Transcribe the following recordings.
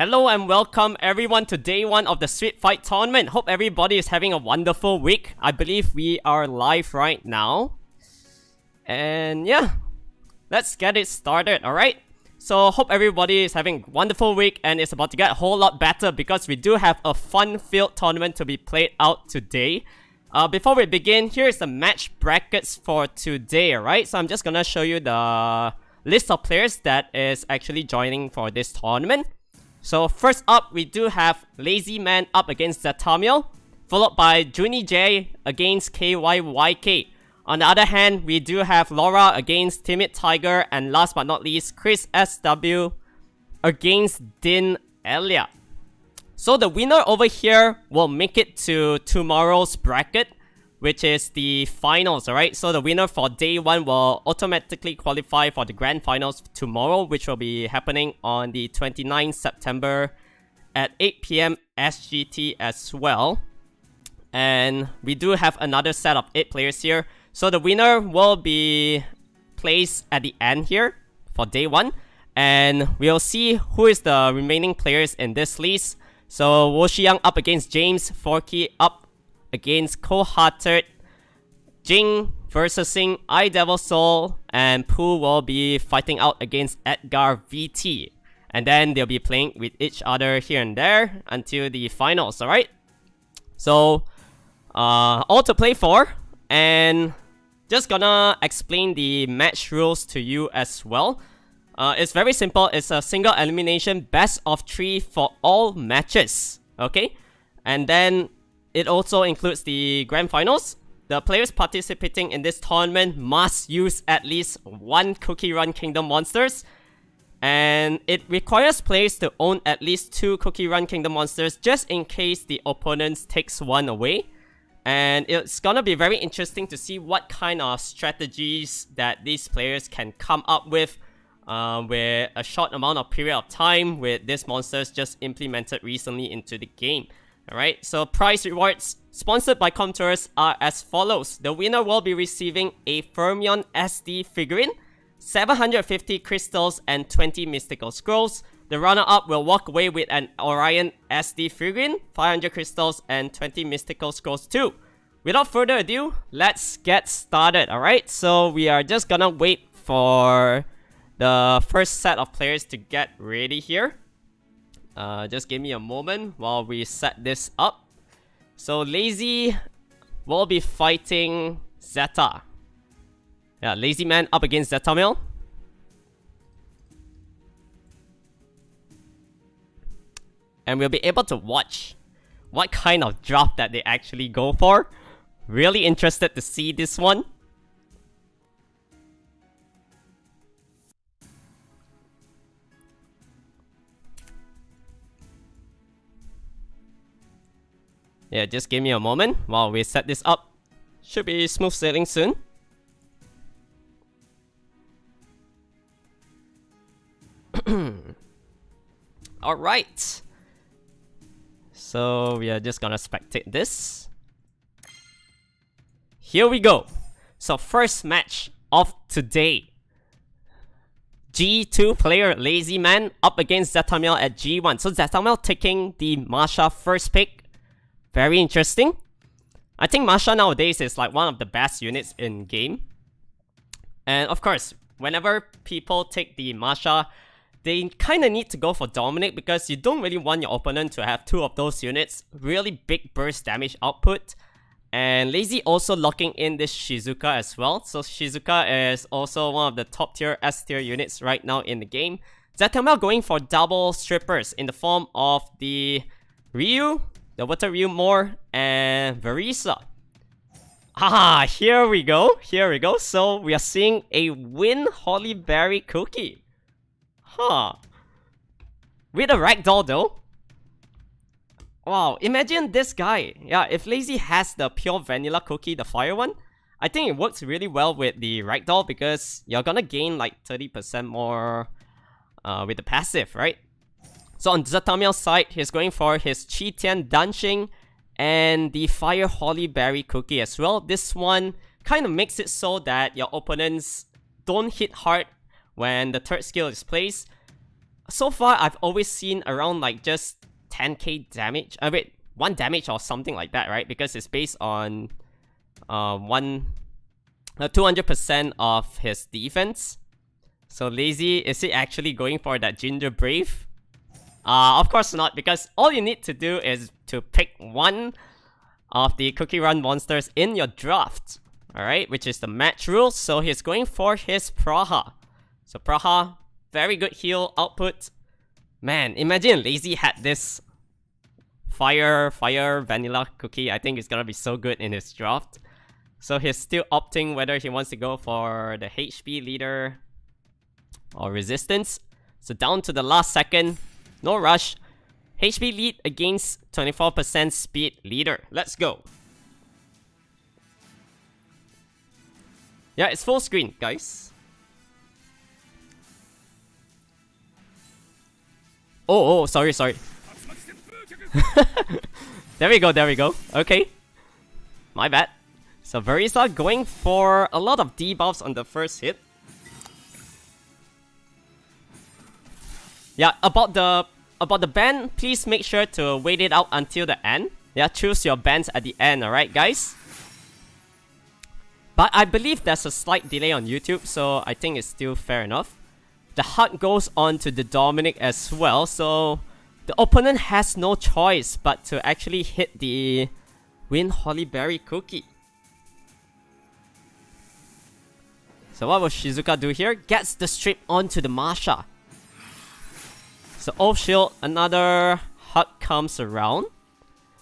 Hello and welcome everyone to day 1 of the Street Fight tournament. Hope everybody is having a wonderful week. I believe we are live right now. And yeah, let's get it started, alright? So hope everybody is having a wonderful week and it's about to get a whole lot better because we do have a fun-filled tournament to be played out today. Before we begin, here's the match brackets for today, alright? So I'm just gonna show you the list of players that is actually joining for this tournament. So first up, we do have Lazy Man up against Zetta, followed by Juni J against KYYK. On the other hand, we do have Laura against Timid Tiger, and last but not least, Chris SW against Din Elia. So the winner over here will make it to tomorrow's bracket, which is the finals, alright? So the winner for day 1 will automatically qualify for the grand finals tomorrow, which will be happening on the 29th September at 8 PM SGT as well. And we do have another set of 8 players here. So the winner will be placed at the end here for day 1. And we'll see who is the remaining players in this list. So Woshiyang up against James, Forky up against Cold-Hearted, Jing versus Sing, I Devil Soul, and Pooh will be fighting out against Edgar VT. And then they'll be playing with each other here and there until the finals, alright? So, all to play for, and just gonna explain the match rules to you as well. It's very simple, it's a single elimination best of 3 for all matches, okay? And then it also includes the grand finals. The players participating in this tournament must use at least 1 Cookie Run Kingdom monsters. And it requires players to own at least 2 Cookie Run Kingdom monsters just in case the opponent takes one away. And it's gonna be very interesting to see what kind of strategies that these players can come up with a short amount of period of time with these monsters just implemented recently into the game. Alright, so prize rewards sponsored by Comtours are as follows. The winner will be receiving a Fermion SD figurine, 750 crystals, and 20 mystical scrolls. The runner-up will walk away with an Orion SD figurine, 500 crystals, and 20 mystical scrolls too. Without further ado, let's get started, alright? So we are just gonna wait for the first set of players to get ready here. Just give me a moment while we set this up. So Lazy will be fighting Zetta. Yeah, Lazy Man up against Zetta. And we'll be able to watch what kind of draft that they actually go for. Really interested to see this one. Yeah, just give me a moment while we set this up. Should be smooth sailing soon. Alright. So we are just gonna spectate this. Here we go. So first match of today. G2 player Lazy Man up against Zetta at G1. So Zetta taking the Masha first pick. Very interesting. I think Masha nowadays is like one of the best units in game. And of course, whenever people take the Masha, they kind of need to go for Dominic because you don't really want your opponent to have 2 of those units. Really big burst damage output. And Lazy also locking in this Shizuka as well. So Shizuka is also one of the top tier S tier units right now in the game. Zetta going for double strippers in the form of the Ryu, the Water Ryu More, and Verisa. Ah, here we go. Here we go. So we are seeing a Win Holly Berry Cookie. Huh. With a ragdoll though. Wow, imagine this guy. Yeah, if Lazy has the pure vanilla cookie, the fire one, I think it works really well with the ragdoll because you're gonna gain like 30% more with the passive, right? So on Zetta side, he's going for his Chi-Tian Dancing and the Fire Holly Berry Cookie as well. This one kind of makes it so that your opponents don't hit hard when the third skill is placed. so far I've always seen around like just 10k damage. Wait, 1 damage or something like that, right? Because it's based on 200% of his defense. So Lazy, is he actually going for that Ginger Brave? Of course not, because all you need to do is to pick one of the Cookie Run monsters in your draft. Alright, which is the match rules. So he's going for his Praha. So Praha, very good heal output. Man, imagine Lazy had this Fire Vanilla Cookie. I think it's gonna be so good in his draft. So he's still opting whether he wants to go for the HP leader or resistance. So down to the last second, no rush. HP lead against 24% speed leader. Let's go. Yeah, it's full screen, guys. Oh, sorry. There we go. Okay. My bad. So Verisa going for a lot of debuffs on the first hit. Yeah, about the ban, please make sure to wait it out until the end. Yeah, choose your bans at the end, alright guys? But I believe there's a slight delay on YouTube, so I think it's still fair enough. The hug goes on to the Dominic as well, so the opponent has no choice but to actually hit the Win Hollyberry Cookie. So what will Shizuka do here? Gets the strip onto the Masha. So off shield, another hug comes around.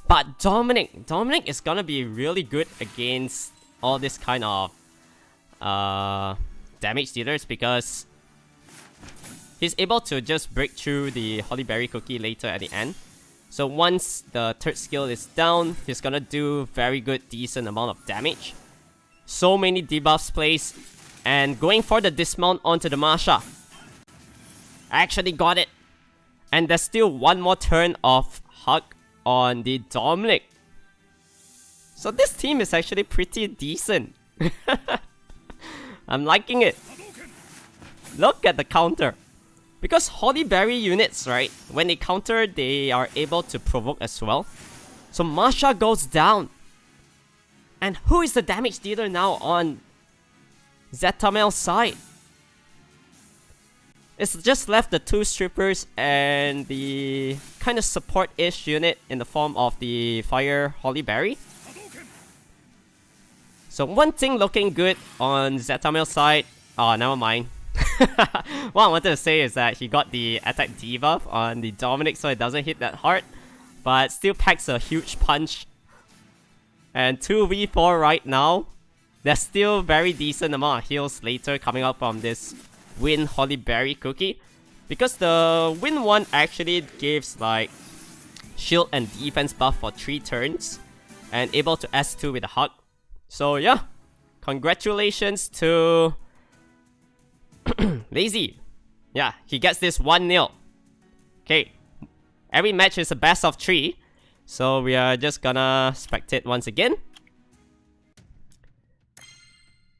But Dominic is gonna be really good against all this kind of damage dealers because he's able to just break through the Hollyberry Cookie later at the end. So once the third skill is down, he's gonna do very good, decent amount of damage. So many debuffs placed, and going for the dismount onto the Masha. I actually got it. And there's still one more turn of hug on the Dominic. So this team is actually pretty decent. I'm liking it. Look at the counter. Because Hollyberry units, right, when they counter, they are able to provoke as well. So Masha goes down. And who is the damage dealer now on Zetamel's side? It's just left the 2 strippers and the kind of support-ish unit in the form of the Fire Hollyberry. So one thing looking good on Zetamel's side. Oh, never mind. What I wanted to say is that he got the attack debuff on the Dominic so it doesn't hit that hard. But still packs a huge punch. And 2v4 right now. There's still very decent amount of heals later coming up from this Win Hollyberry Cookie. Because the Win 1 actually gives like shield and defense buff for 3 turns. And able to S2 with a hug. So yeah, congratulations to Lazy. Yeah, he gets this 1-0. Okay, every match is a best of 3. So we are just gonna spectate once again.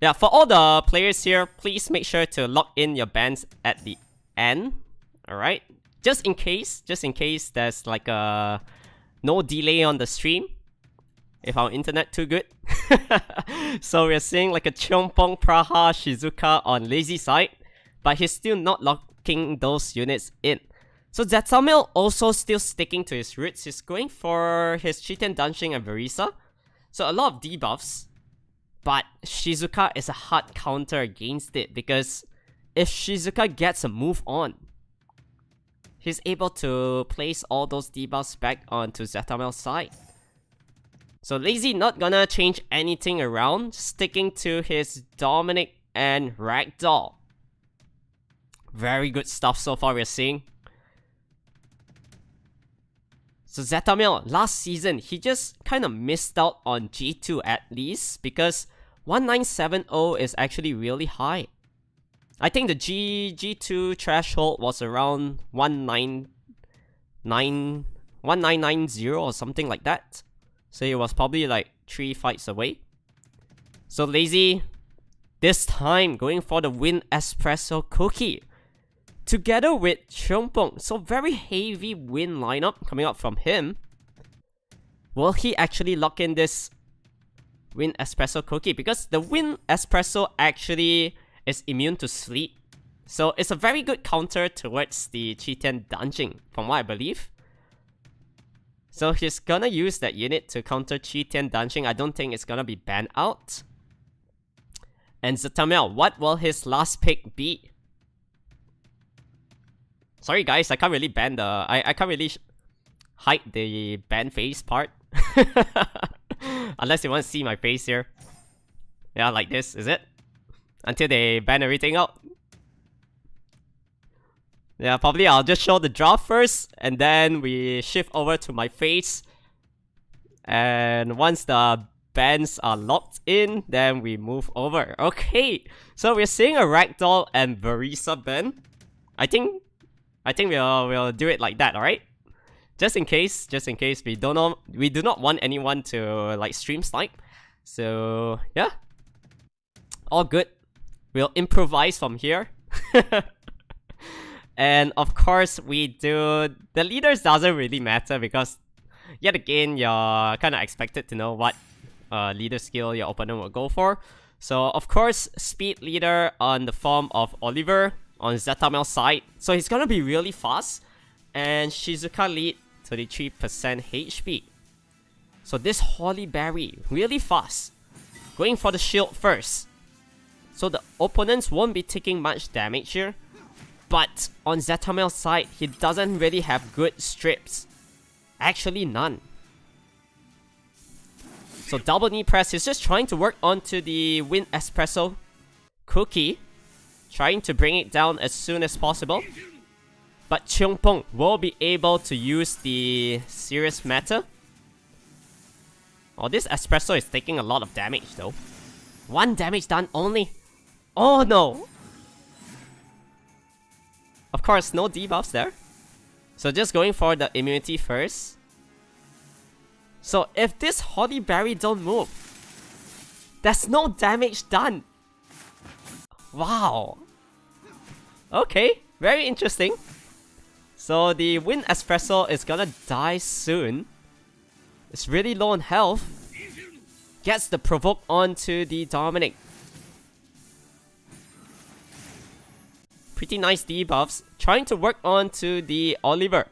Yeah, for all the players here, please make sure to lock in your bans at the end. Alright, just in case there's like a no delay on the stream. If our internet too good. So we're seeing like a Chompong Praha Shizuka on Lazy side. But he's still not locking those units in. So Zetamil also still sticking to his roots. He's going for his Chiten Danshin and Verisa. So a lot of debuffs. But Shizuka is a hard counter against it. Because if Shizuka gets a move on, he's able to place all those debuffs back onto Zetamel's side. So Lazy not gonna change anything around, sticking to his Dominic and Ragdoll. Very good stuff so far we're seeing. So Zetamil, last season, he just kind of missed out on G2 at least, because 1970 is actually really high. I think the G2 threshold was around 1990 or something like that. So it was probably like 3 fights away. So Lazy, this time going for the Win Espresso Cookie. together with Cheongpong. So very heavy win lineup coming up from him. Will he actually lock in this Win Espresso cookie? Because the Win Espresso actually is immune to sleep. So it's a very good counter towards the Qitian Dungeon, from what I believe. So he's gonna use that unit to counter Qitian Dungeon. I don't think it's gonna be banned out. And Zetta, what will his last pick be? Sorry guys, I can't really ban the... I can't really hide the ban face part. Unless you want to see my face here. Yeah, like this, is it? Until they ban everything out. Yeah, probably I'll just show the draft first, and then we shift over to my face. And once the bans are locked in, then we move over. Okay, so we're seeing a Ragdoll and Verisa ban. I think we'll do it like that, alright? Just in case we do not want anyone to like stream snipe. So yeah, all good. We'll improvise from here. And of course the leaders doesn't really matter because yet again you're kind of expected to know what leader skill your opponent will go for. So of course speed leader on the form of Oliver on Zetta side. So he's gonna be really fast, and Shizuka lead 33% HP. So this Holly Berry really fast, going for the shield first. So the opponents won't be taking much damage here. But on Zetta side, he doesn't really have good strips. Actually none. So double knee press, he's just trying to work onto the Win Espresso cookie, trying to bring it down as soon as possible. But Cheongpong will be able to use the Serious Matter. Oh, this Espresso is taking a lot of damage though. 1 damage done only. Oh no! Of course, no debuffs there. So just going for the immunity first. So if this Holly Berry don't move, there's no damage done. Wow. Okay, very interesting. So the Win Espresso is gonna die soon. It's really low on health. Gets the provoke onto the Dominic. Pretty nice debuffs. Trying to work onto the Oliver.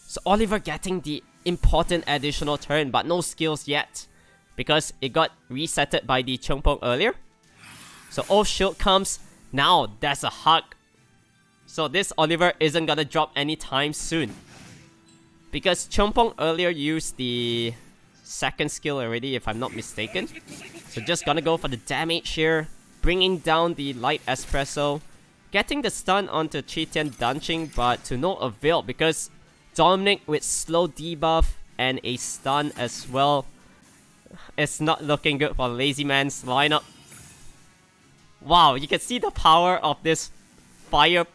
So Oliver getting the important additional turn, but no skills yet, because it got resetted by the Cheongpong earlier. So Oath Shield comes. Now there's a hug. So this Oliver isn't gonna drop anytime soon, because Cheongpong earlier used the second skill already, if I'm not mistaken. So just gonna go for the damage here, bringing down the Light Espresso, getting the stun onto Qitian Dungeon, but to no avail because Dominic with slow debuff and a stun as well. It's not looking good for Lazy Man's lineup. Wow, you can see the power of this Fire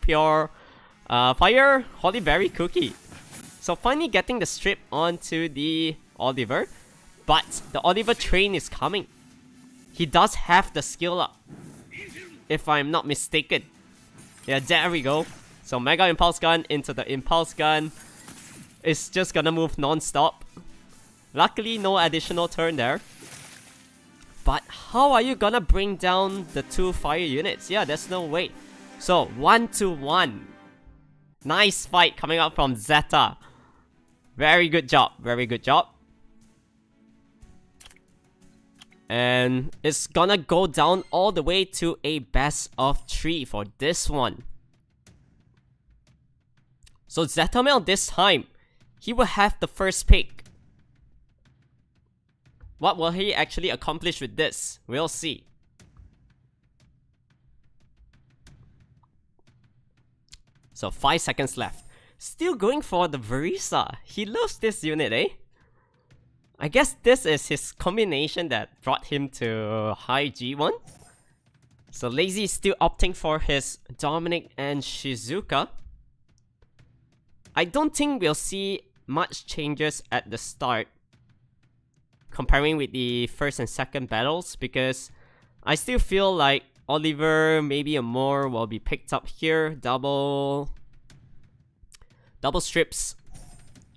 Holy Berry cookie. So finally getting the strip onto the Oliver, but the Oliver train is coming. He does have the skill up, if I'm not mistaken. Yeah, there we go. So Mega Impulse Gun into the Impulse Gun. It's just gonna move non-stop. Luckily, no additional turn there. But how are you gonna bring down the 2 fire units? Yeah, there's no way. So 1-1. Nice fight coming out from Zetta. Very good job. Very good job. And it's gonna go down all the way to a best of 3 for this one. So Zetta this time, he will have the first pick. What will he actually accomplish with this? We'll see. So 5 seconds left. Still going for the Verisa. He loves this unit, eh? I guess this is his combination that brought him to high G1. So Lazy is still opting for his Dominic and Shizuka. I don't think we'll see much changes at the start comparing with the first and second battles, because I still feel like Oliver, maybe a more will be picked up here. Double strips.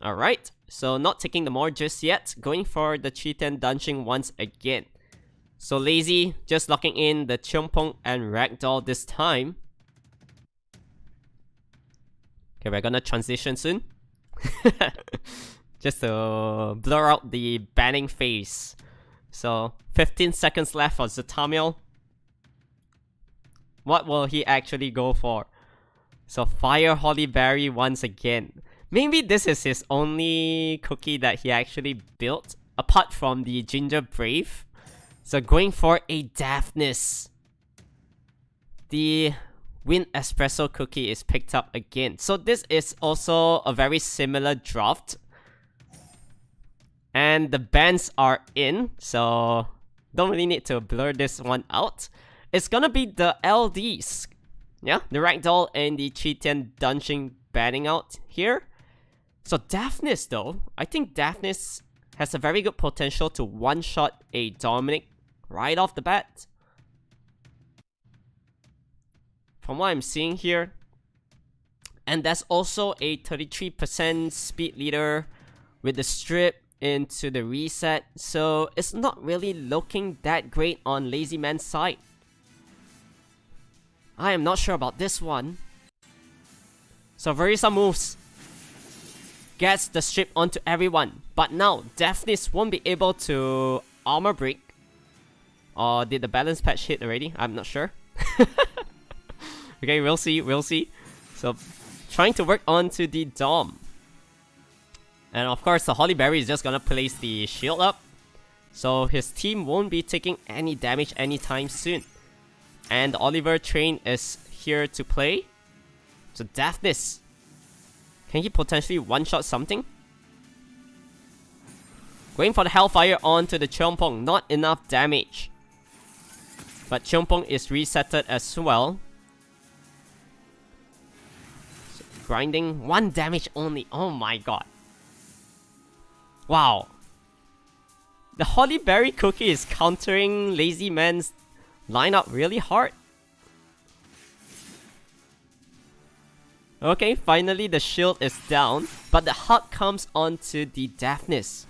Alright, so not taking the more just yet. Going for the Chitin Dungeon once again. So Lazy, just locking in the Chompong and Ragdoll this time. Okay, we're gonna transition soon. Just to blur out the banning phase. So, 15 seconds left for Zetamil. What will he actually go for? So, Fire Holly Berry once again. Maybe this is his only cookie that he actually built, apart from the Ginger Brave. So, going for a Daphnis. The Wind Espresso cookie is picked up again. So, this is also a very similar draft. And the bands are in, so don't really need to blur this one out. It's gonna be the LDs. Yeah, the Ragdoll and the Chitin Dungeon banning out here. So Daphnis though, I think Daphnis has a very good potential to one-shot a Dominic right off the bat. From what I'm seeing here. And that's also a 33% speed leader with the strip into the reset, so it's not really looking that great on Lazy Man's side. I am not sure about this one. So Verisa moves, gets the strip onto everyone, but now Daphnis won't be able to armor break. Or did the balance patch hit already? I'm not sure. Okay, we'll see. So trying to work onto the Dom. And of course, the Holly Berry is just gonna place the shield up. So his team won't be taking any damage anytime soon. And the Oliver train is here to play. So Daphnis. Can he potentially one-shot something? Going for the Hellfire onto the Chompong. Not enough damage. But Chompong is resetted as well. So grinding 1 damage only. Oh my god. Wow. The Holly Berry cookie is countering Lazy Man's lineup really hard. Okay, finally the shield is down, but the hug comes onto the Daphnis.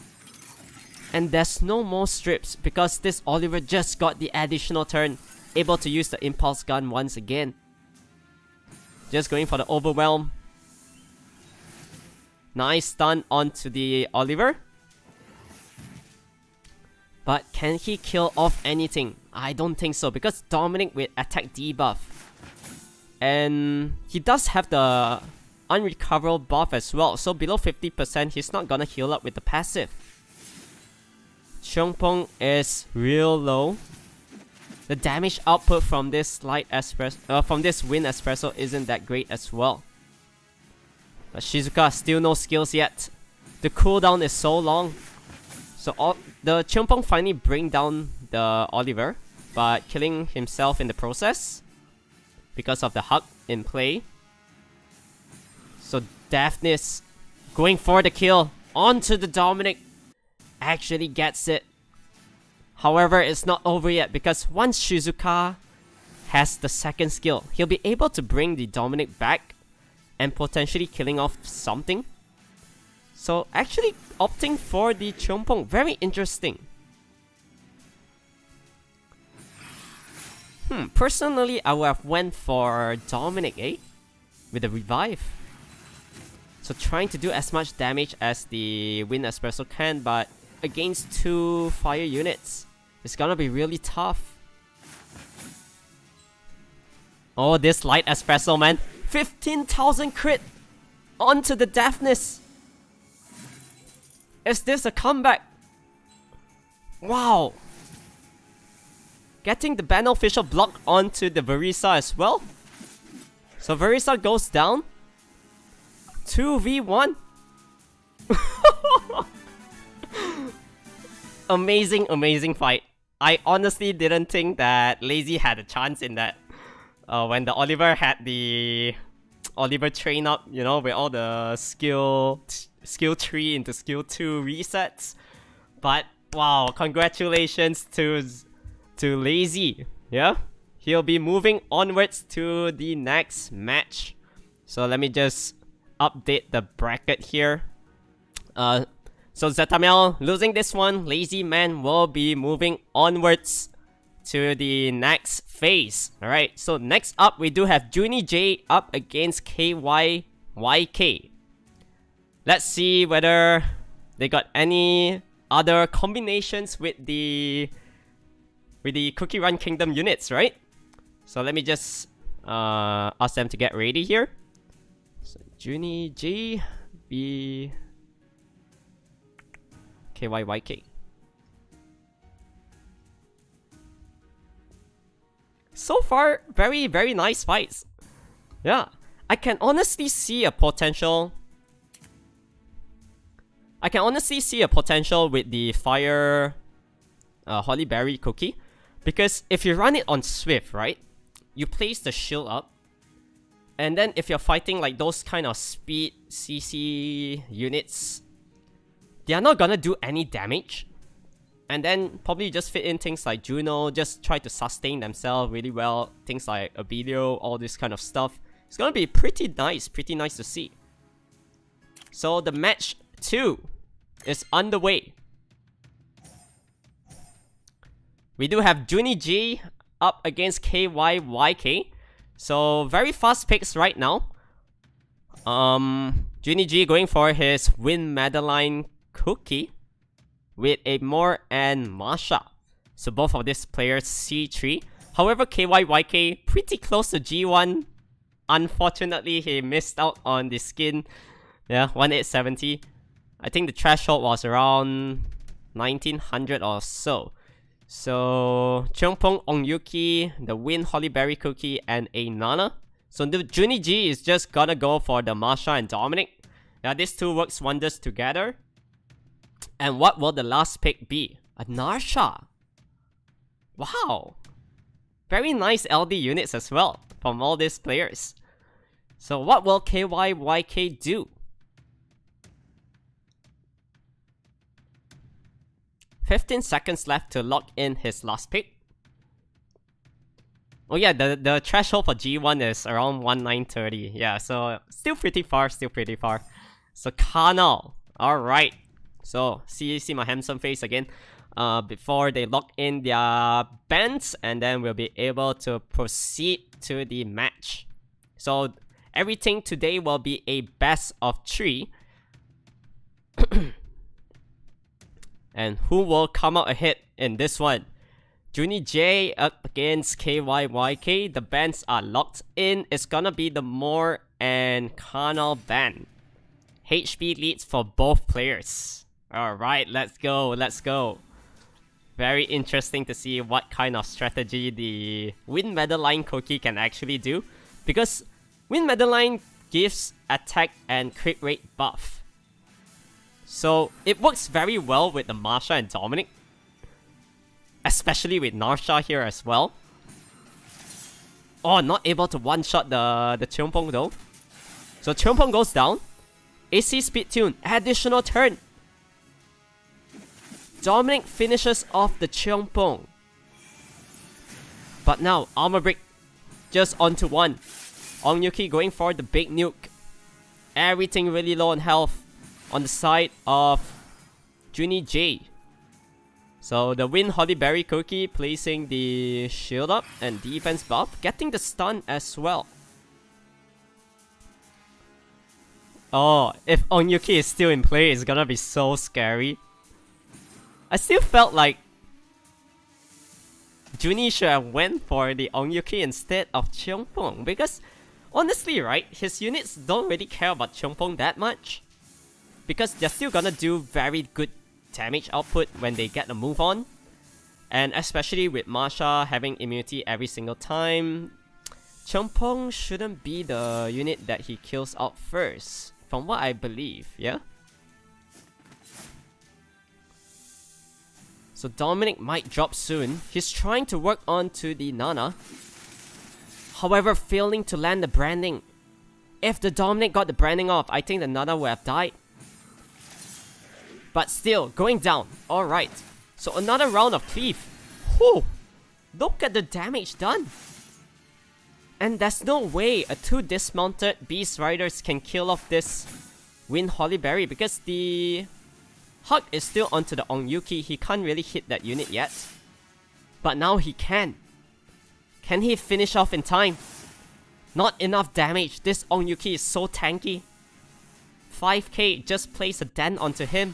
And there's no more strips because this Oliver just got the additional turn, able to use the impulse gun once again. Just going for the overwhelm. Nice stun onto the Oliver. But can he kill off anything? I don't think so, because Dominic with attack debuff. And he does have the unrecoverable buff as well, so below 50% he's not gonna heal up with the passive. Chompong is real low. The damage output from this Wind Espresso isn't that great as well. But Shizuka still no skills yet. The cooldown is so long. So the Chompong finally bring down the Oliver, but killing himself in the process because of the hug in play. So Daphnis going for the kill onto the Dominic. Actually gets it. However, it's not over yet because once Shizuka has the second skill, he'll be able to bring the Dominic back and potentially killing off something. So actually opting for the Chompong, very interesting. Personally, I would have went for Dominic, with the revive. So trying to do as much damage as the Wind Espresso can, but against 2 fire units, it's gonna be really tough. Oh, this Light Espresso, man. 15,000 crit onto the Daphnis. Is this a comeback? Wow. Getting the beneficial block onto the Verisa as well. So Verisa goes down. 2v1. Amazing fight. I honestly didn't think that Lazy had a chance in that. When the Oliver had the Oliver train up, you know, with all the skill 3 into skill 2 resets. But wow, congratulations to Lazy. Yeah, he'll be moving onwards to the next match. So let me just update the bracket here. So Zetta losing this one, Lazy Man will be moving onwards to the next phase. Alright, so next up we do have Juni J up against KYYK. Let's see whether they got any other combinations with the Cookie Run Kingdom units, right? So let me just ask them to get ready here. So Juni J be KYYK. So far, very, very nice fights. Yeah, I can honestly see a potential. With the Fire Holly Berry Cookie. Because if you run it on Swift, right? You place the shield up. And then if you're fighting like those kind of speed CC units, they are not gonna do any damage. And then probably just fit in things like Juno, just try to sustain themselves really well. Things like Abilio, all this kind of stuff. It's gonna be pretty nice to see. So the match 2 is underway. We do have Juni J up against KYYK. So very fast picks right now. Juni J going for his Win Madeline Cookie with a Moore and Masha. So both of these players C3. However, KYYK pretty close to G1. Unfortunately, he missed out on the skin. Yeah, 1870. I think the threshold was around 1900 or so. So Cheongpong Ongyuki, the Win Holly Berry Cookie, and a Nana. So the Juni J is just gonna go for the Masha and Dominic. Yeah, these two works wonders together. And what will the last pick be? A Narsha. Wow. Very nice LD units as well from all these players. So what will KYYK do? 15 seconds left to lock in his last pick. Oh yeah, the threshold for G1 is around 1930. Yeah, so still pretty far. So Karnal. Alright. So see my handsome face again. Before they lock in their bands, and then we'll be able to proceed to the match. So everything today will be a best of 3. And who will come out ahead in this one? Juni J up against KYYK. The bands are locked in. It's gonna be the Moore and Karnal band. HP leads for both players. Alright, let's go. Very interesting to see what kind of strategy the Win Madeline Cookie can actually do. Because Win Madeline gives attack and crit rate buff. So it works very well with the Masha and Dominic. Especially with Narsha here as well. Oh, not able to one-shot the Cheongpong though. So Cheongpong goes down. AC Speed Tune, additional turn. Dominic finishes off the Cheongpong. But now, Armor Break just onto one. Ongyuki going for the big nuke. Everything really low on health on the side of Juni J. So the Win Holly Berry Cookie placing the shield up and defense buff, getting the stun as well. Oh, if Ongyuki is still in play, it's gonna be so scary. I still felt like Juni should have went for the Ongyuki instead of Cheongpong, because honestly, right, his units don't really care about Cheongpong that much. Because they're still gonna do very good damage output when they get the move on. And especially with Masha having immunity every single time, Cheongpong shouldn't be the unit that he kills out first, from what I believe, yeah? So Dominic might drop soon. He's trying to work on to the Nana. However, failing to land the branding. If the Dominic got the branding off, I think the Nana would have died. But still, going down. Alright. So another round of cleave. Whew! Look at the damage done. And there's no way a 2 dismounted Beast Riders can kill off this Wind Holly Berry because the Hug is still onto the Ongyuki. He can't really hit that unit yet. But now he can. Can he finish off in time? Not enough damage. This Ongyuki is so tanky. 5k just place a dent onto him.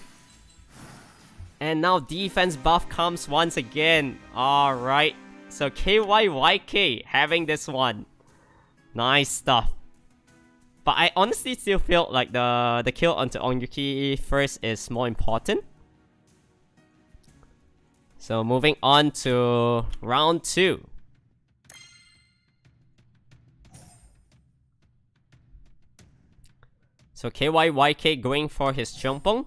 And now defense buff comes once again. Alright. So KYYK having this one. Nice stuff. But I honestly still feel like the kill onto Ongyuki first is more important. So moving on to round 2. So KYYK going for his Chompong.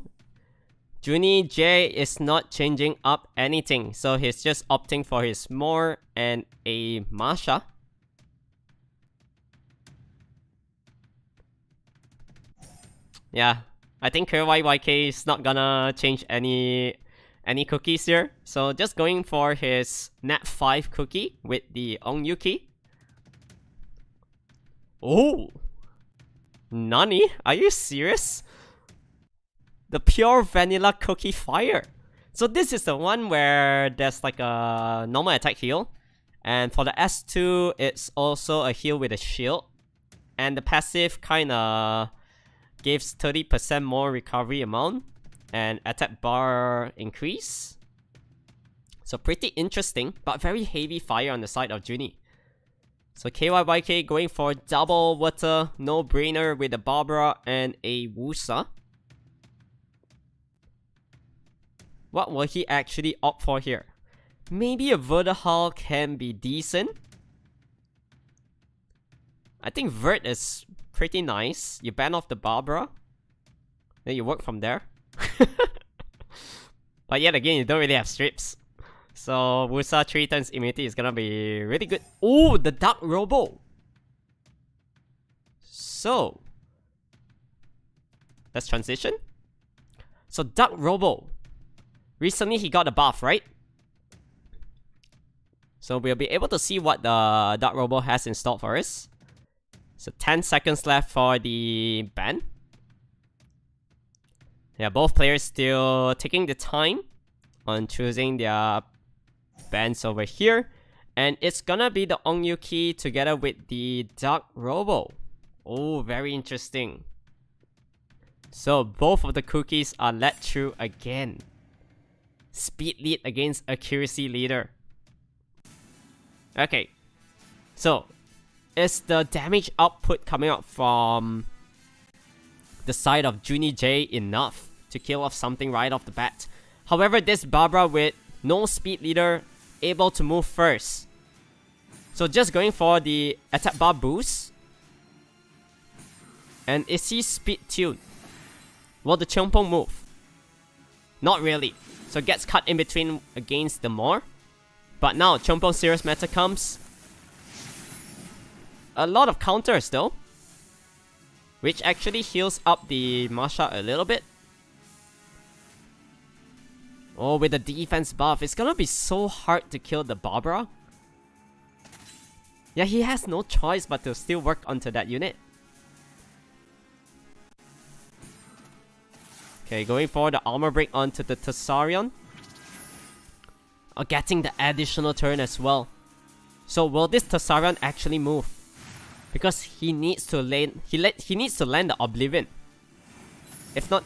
Juni J is not changing up anything, so he's just opting for his Moor and a Masha. Yeah, I think KYYK is not gonna change any cookies here. So just going for his Nat 5 cookie with the Ongyuki. Oh! Nani? Are you serious? The pure vanilla cookie fire. So this is the one where there's like a normal attack heal. And for the S2, it's also a heal with a shield. And the passive kinda gives 30% more recovery amount. And attack bar increase. So pretty interesting, but very heavy fire on the side of Juni. So KYYK going for double water, no brainer with a Barbara and a Wusa. What will he actually opt for here? Maybe a Vertihal can be decent. I think Vert is pretty nice. You ban off the Barbara, then you work from there. But yet again, you don't really have strips. So Wusa 3 turns immunity is gonna be really good. Oh, the Dark Robo! So let's transition. So Dark Robo. Recently he got a buff, right? So we'll be able to see what the Dark Robo has installed for us. So 10 seconds left for the ban. Yeah, both players still taking the time on choosing their bans over here. And it's gonna be the Ongyuki together with the Dark Robo. Oh, very interesting. So both of the cookies are let through again. Speed lead against accuracy leader. Okay. So, is the damage output coming out from the side of Juni J enough to kill off something right off the bat? However, this Barbara with no speed leader able to move first. So just going for the attack bar boost. And is he speed tuned? Will the Chompong move? Not really. So gets cut in between against the Moor. But now Chompong serious meta comes. A lot of counters though, which actually heals up the Masha a little bit. Oh, with the defense buff, it's gonna be so hard to kill the Barbara. Yeah, he has no choice but to still work onto that unit. Okay, going for the armor break onto the Tessarion. Getting the additional turn as well. So will this Tessarion actually move? Because he needs to land. He needs to land the Oblivion. If not,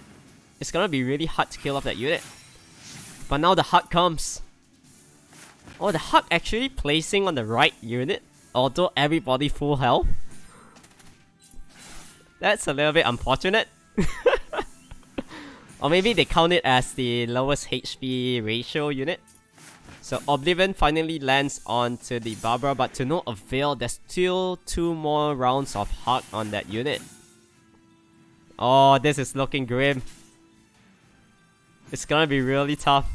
it's gonna be really hard to kill off that unit. But now the Hug comes. Oh, the Hug actually placing on the right unit, although everybody full health. That's a little bit unfortunate. Or maybe they count it as the lowest HP ratio unit. So Oblivion finally lands onto the Barbara, but to no avail. There's still 2 more rounds of Hug on that unit. Oh, this is looking grim. It's gonna be really tough.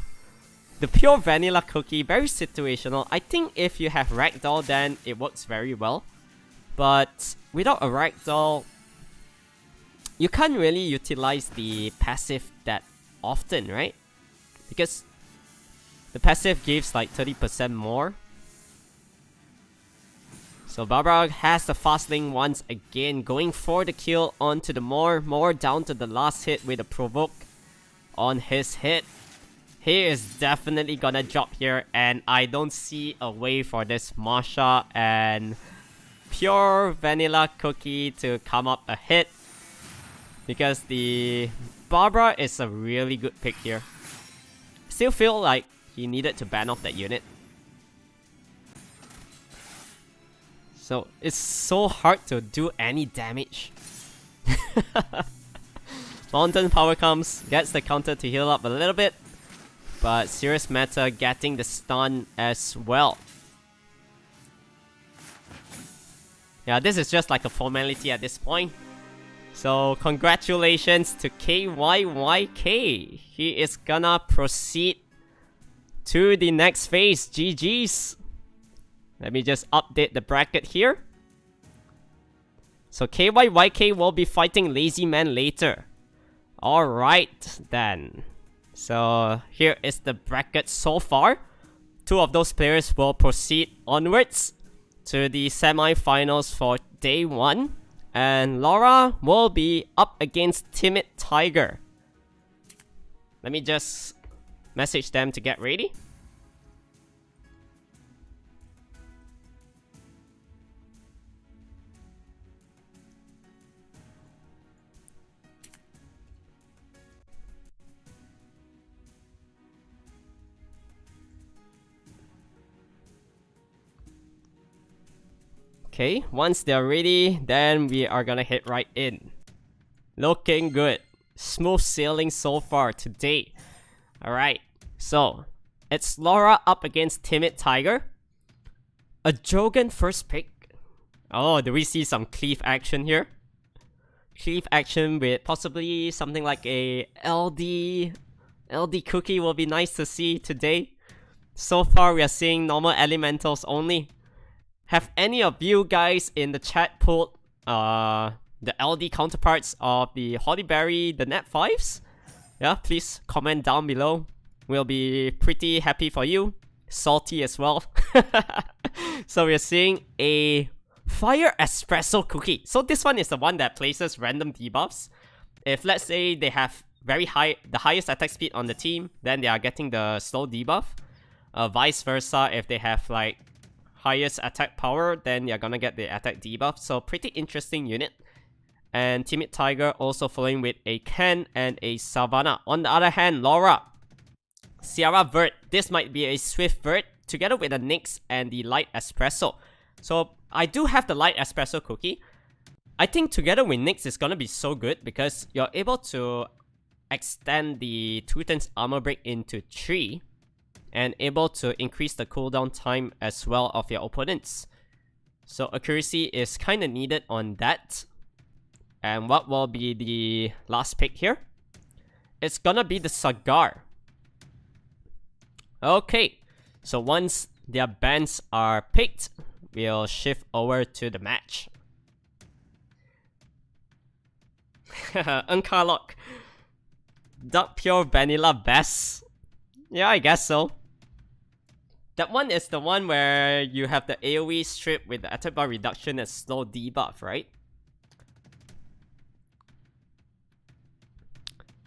The pure vanilla cookie, very situational. I think if you have Ragdoll, then it works very well. But without a Ragdoll, you can't really utilize the passive that often, right? Because the passive gives like 30% more. So Barbara has the fast lane once again, going for the kill onto the More down to the last hit with a provoke on his hit. He is definitely gonna drop here, and I don't see a way for this Marsha and pure vanilla Cookie to come up a hit, because the Barbara is a really good pick here. Still feel like he needed to ban off that unit. So it's so hard to do any damage. Mountain Power comes, gets the counter to heal up a little bit, but Serious Matter getting the stun as well. Yeah, this is just like a formality at this point. So congratulations to KYYK. He is gonna proceed to the next phase. GG's. Let me just update the bracket here. So KYYK will be fighting Lazy Man later. Alright then. So here is the bracket so far. Two of those players will proceed onwards to the semi-finals for day 1. And Laura will be up against Timid Tiger. Let me just message them to get ready. Okay, once they're ready, then we are gonna hit right in. Looking good. Smooth sailing so far today. Alright, so it's Laura up against Timid Tiger. A Jogan first pick. Oh, do we see some cleave action here? Cleave action with possibly something like a LD Cookie will be nice to see today. So far we are seeing normal elementals only. Have any of you guys in the chat pulled the LD counterparts of the Hollyberry, the Net 5s? Yeah, please comment down below. We'll be pretty happy for you. Salty as well. So we're seeing a Fire Espresso Cookie. So this one is the one that places random debuffs. If let's say they have the highest attack speed on the team, then they are getting the slow debuff. Vice versa, if they have like highest attack power, then you're gonna get the attack debuff. So pretty interesting unit. And Timid Tiger also following with a Ken and a Savannah. On the other hand, Laura, Sierra Vert. This might be a Swift Vert together with the Nyx and the Light Espresso. So I do have the Light Espresso Cookie. I think together with Nyx is gonna be so good because you're able to extend the 2 turns armor break into 3. And able to increase the cooldown time as well of your opponents. So accuracy is kind of needed on that. And what will be the last pick here? It's gonna be the Cigar. Okay, so once their bands are picked, we'll shift over to the match. Uncarlock. Dark Pure Vanilla Best. Yeah, I guess so. That one is the one where you have the AoE strip with the attack bar reduction and slow debuff, right?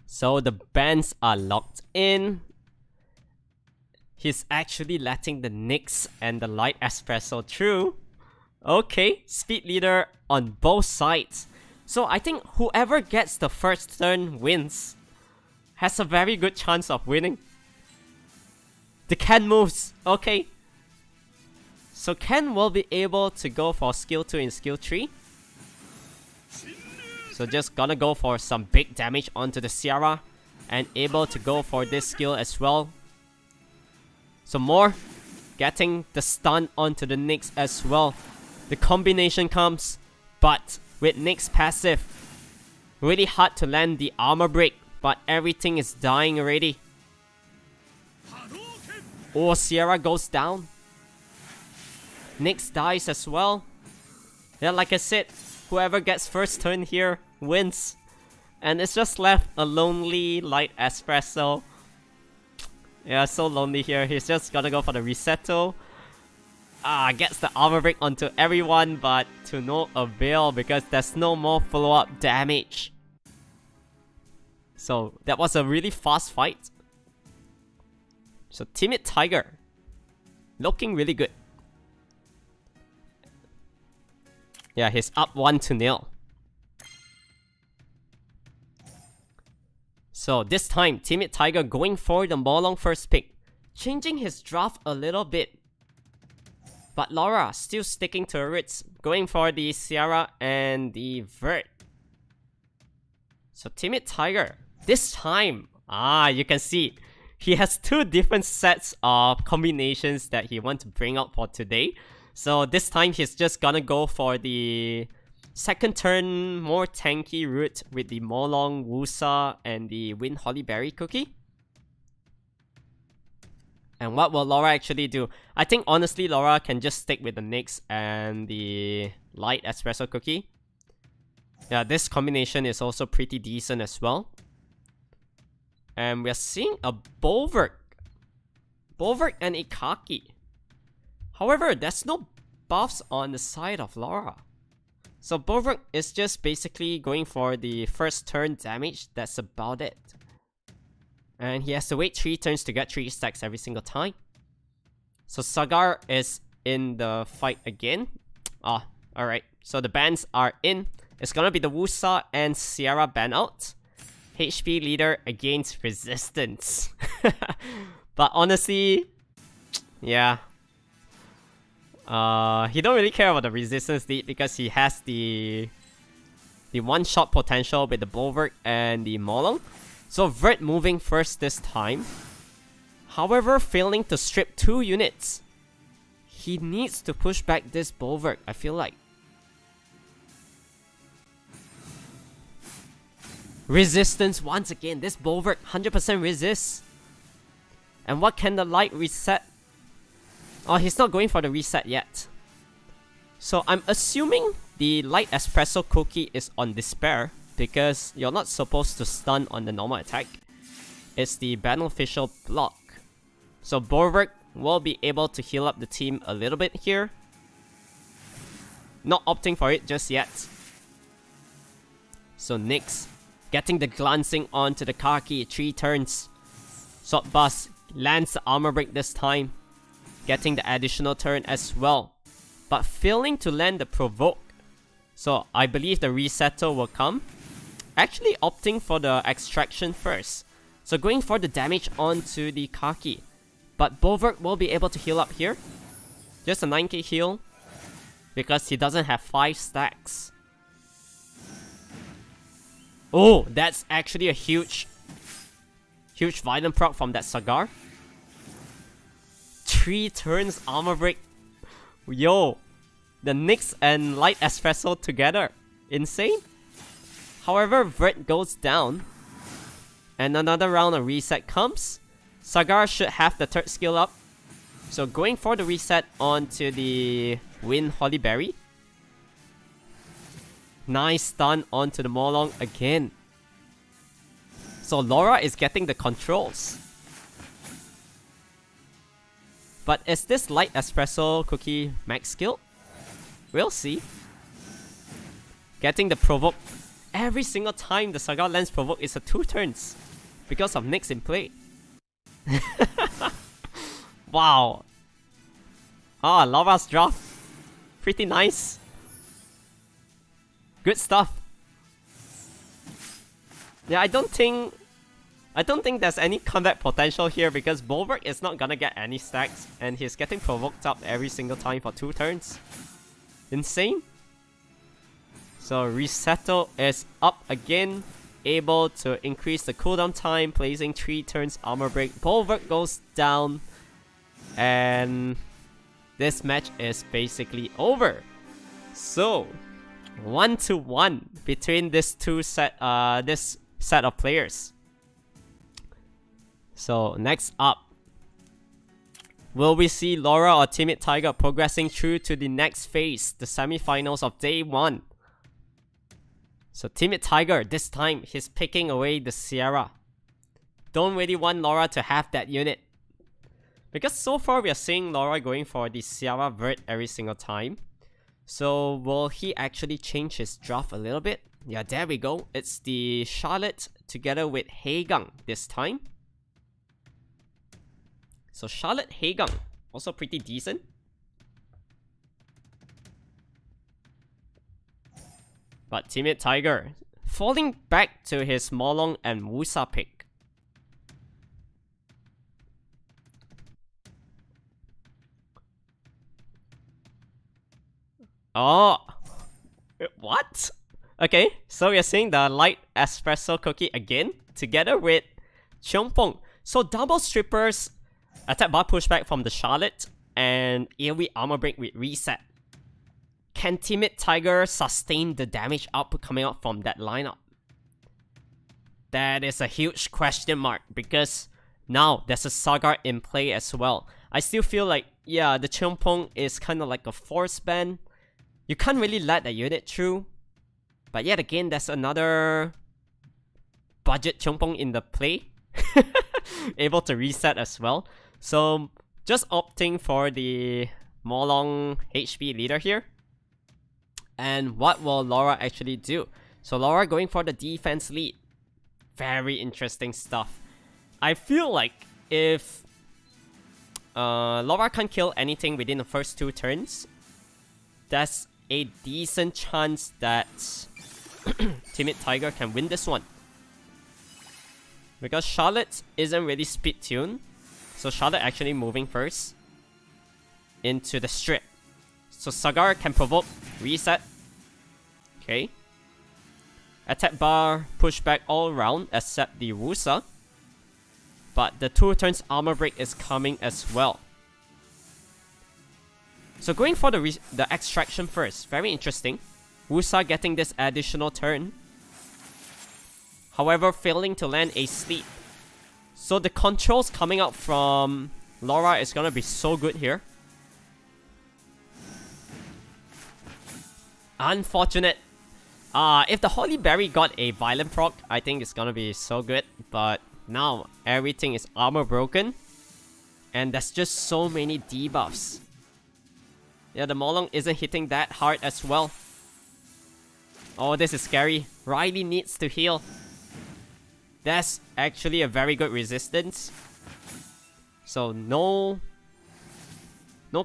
So the bands are locked in. He's actually letting the Nyx and the Light Espresso through. Okay, speed leader on both sides. So I think whoever gets the first turn wins. Has a very good chance of winning. The Ken moves. Okay. So Ken will be able to go for skill 2 and skill 3. So just gonna go for some big damage onto the Sierra. And able to go for this skill as well. So more getting the stun onto the Nyx as well. The combination comes. But with Nyx passive, really hard to land the armor break. But everything is dying already. Oh, Sierra goes down. Nyx dies as well. Yeah, like I said, whoever gets first turn here wins. And it's just left a lonely Light Espresso. Yeah, so lonely here. He's just gonna go for the Resetto. Gets the armor break onto everyone, but to no avail because there's no more follow-up damage. So that was a really fast fight. So Timid Tiger looking really good. Yeah, he's up 1-0. So this time, Timid Tiger going for the Molong first pick, changing his draft a little bit. But Laura still sticking to her roots, going for the Sierra and the Vert. So Timid Tiger, this time, you can see, he has two different sets of combinations that he wants to bring out for today. So this time he's just gonna go for the second turn more tanky route with the Molong, Wusa, and the Wind Hollyberry cookie. And what will Laura actually do? I think honestly Laura can just stick with the Nyx and the light espresso cookie. Yeah, this combination is also pretty decent as well. And we're seeing a Bolverk and a Kyyk. However, there's no buffs on the side of Laura. So Bolverk is just basically going for the first turn damage, that's about it. And he has to wait 3 turns to get 3 stacks every single time. So Sagar is in the fight again. Alright. So the bans are in. It's gonna be the Wusa and Sierra ban out. HP leader against resistance. But honestly, yeah. He don't really care about the resistance lead because he has the one-shot potential with the Bolverk and the Molong. So Vert moving first this time. However, failing to strip 2 units. He needs to push back this Bolverk, I feel like. Resistance once again. This Bolverk 100% resists. And what can the light reset? Oh, he's not going for the reset yet. So I'm assuming the light espresso cookie is on despair because you're not supposed to stun on the normal attack. It's the beneficial block. So Bolverk will be able to heal up the team a little bit here. Not opting for it just yet. So Nyx getting the glancing onto the Kyyk, 3 turns. Sword Bus lands the armor break this time, getting the additional turn as well, but failing to land the provoke. So I believe the resetter will come. Actually opting for the extraction first. So going for the damage onto the Kyyk. But Bolverk will be able to heal up here. Just a 9k heal. Because he doesn't have 5 stacks. Oh, that's actually a huge violent proc from that Sagar. 3 turns armor break. Yo, the Nyx and light espresso together. Insane. However, Vert goes down. And another round of reset comes. Sagar should have the 3rd skill up. So going for the reset onto the Wind Hollyberry. Nice stun onto the Molong again. So Laura is getting the controls. But is this light espresso cookie max skill? We'll see. Getting the provoke. Every single time the Sagar lands provoke is a 2 turns. Because of Nyx in play. Wow. Laura's draft. Pretty nice. Good stuff. Yeah, I don't think there's any combat potential here because Bolverk is not gonna get any stacks and he's getting provoked up every single time for 2 turns. Insane. So Resetto is up again, able to increase the cooldown time, placing 3 turns armor break. Bolverk goes down and this match is basically over. So 1-1 between this set of players. So next up, will we see Laura or Timid Tiger progressing through to the next phase, the semi-finals of day 1? So Timid Tiger, this time he's picking away the Sierra. Don't really want Laura to have that unit. Because so far we are seeing Laura going for the Sierra Vert every single time. So will he actually change his draft a little bit? Yeah, there we go. It's the Charlotte together with Haegang this time. So Charlotte, Haegang, also pretty decent. But Timid Tiger falling back to his Molong and Wusa pick. Oh, what? Okay, so we are seeing the light espresso cookie again, together with Cheongpong. So double strippers, attack bar pushback from the Charlotte, and AoE armor break with reset. Can Timid Tiger sustain the damage output coming out from that lineup? That is a huge question mark, because now there's a Sagar in play as well. I still feel like, yeah, the Cheongpong is kind of like a force ban. You can't really let the unit through. But yet again, there's another budget Cheongpong in the play. Able to reset as well. So just opting for the Molong HP leader here. And what will Laura actually do? So Laura going for the defense lead. Very interesting stuff. I feel like if Laura can't kill anything within the first 2 turns, there's a decent chance that Timid Tiger can win this one. Because Charlotte isn't really speed tuned. So Charlotte actually moving first into the strip. So Sagar can provoke, reset. Okay. Attack bar, pushback all around except the Wusa. But the 2 turns armor break is coming as well. So going for the extraction first, very interesting. Wusa getting this additional turn. However, failing to land a sleep. So the controls coming out from Laura is gonna be so good here. Unfortunate. If the Holy Berry got a violent proc, I think it's gonna be so good. But now everything is armor broken. And there's just so many debuffs. Yeah, the Molong isn't hitting that hard as well. Oh, this is scary. Riley needs to heal. That's actually a very good resistance. So no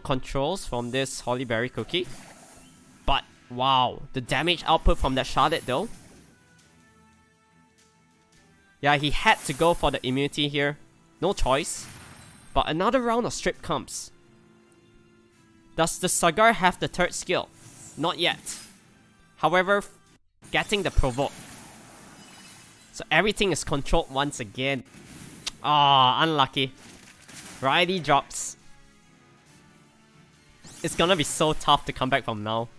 controls from this Holy Berry cookie. But wow, the damage output from that Charlotte though. Yeah, he had to go for the immunity here. No choice. But another round of strip comes. Does the Sagar have the 3rd skill? Not yet. However, getting the provoke. So everything is controlled once again. Ah, unlucky. Riley drops. It's gonna be so tough to come back from now.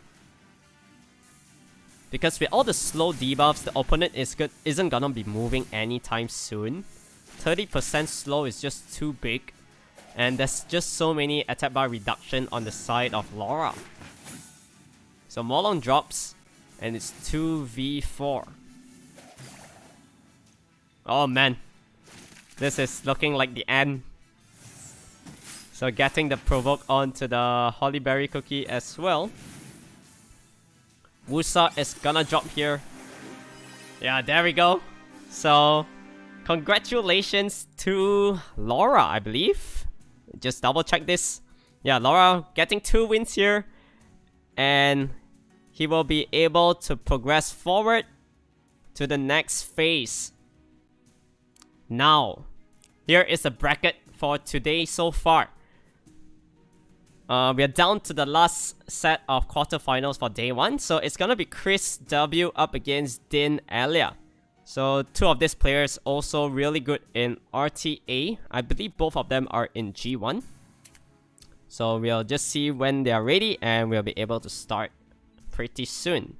Because with all the slow debuffs, the opponent isn't gonna be moving anytime soon. 30% slow is just too big. And there's just so many attack bar reduction on the side of Laura. So Molong drops, and it's 2v4. Oh man, this is looking like the end. So getting the provoke onto the Holy Berry cookie as well. Wusa is gonna drop here. Yeah, there we go. So congratulations to Laura, I believe. Just double check this. Yeah, Laura getting 2 wins here. And he will be able to progress forward to the next phase. Now, here is the bracket for today so far. We are down to the last set of quarterfinals for day 1. So it's gonna be Chris W up against Din Elia. So 2 of these players also really good in RTA. I believe both of them are in G1. So we'll just see when they are ready and we'll be able to start pretty soon.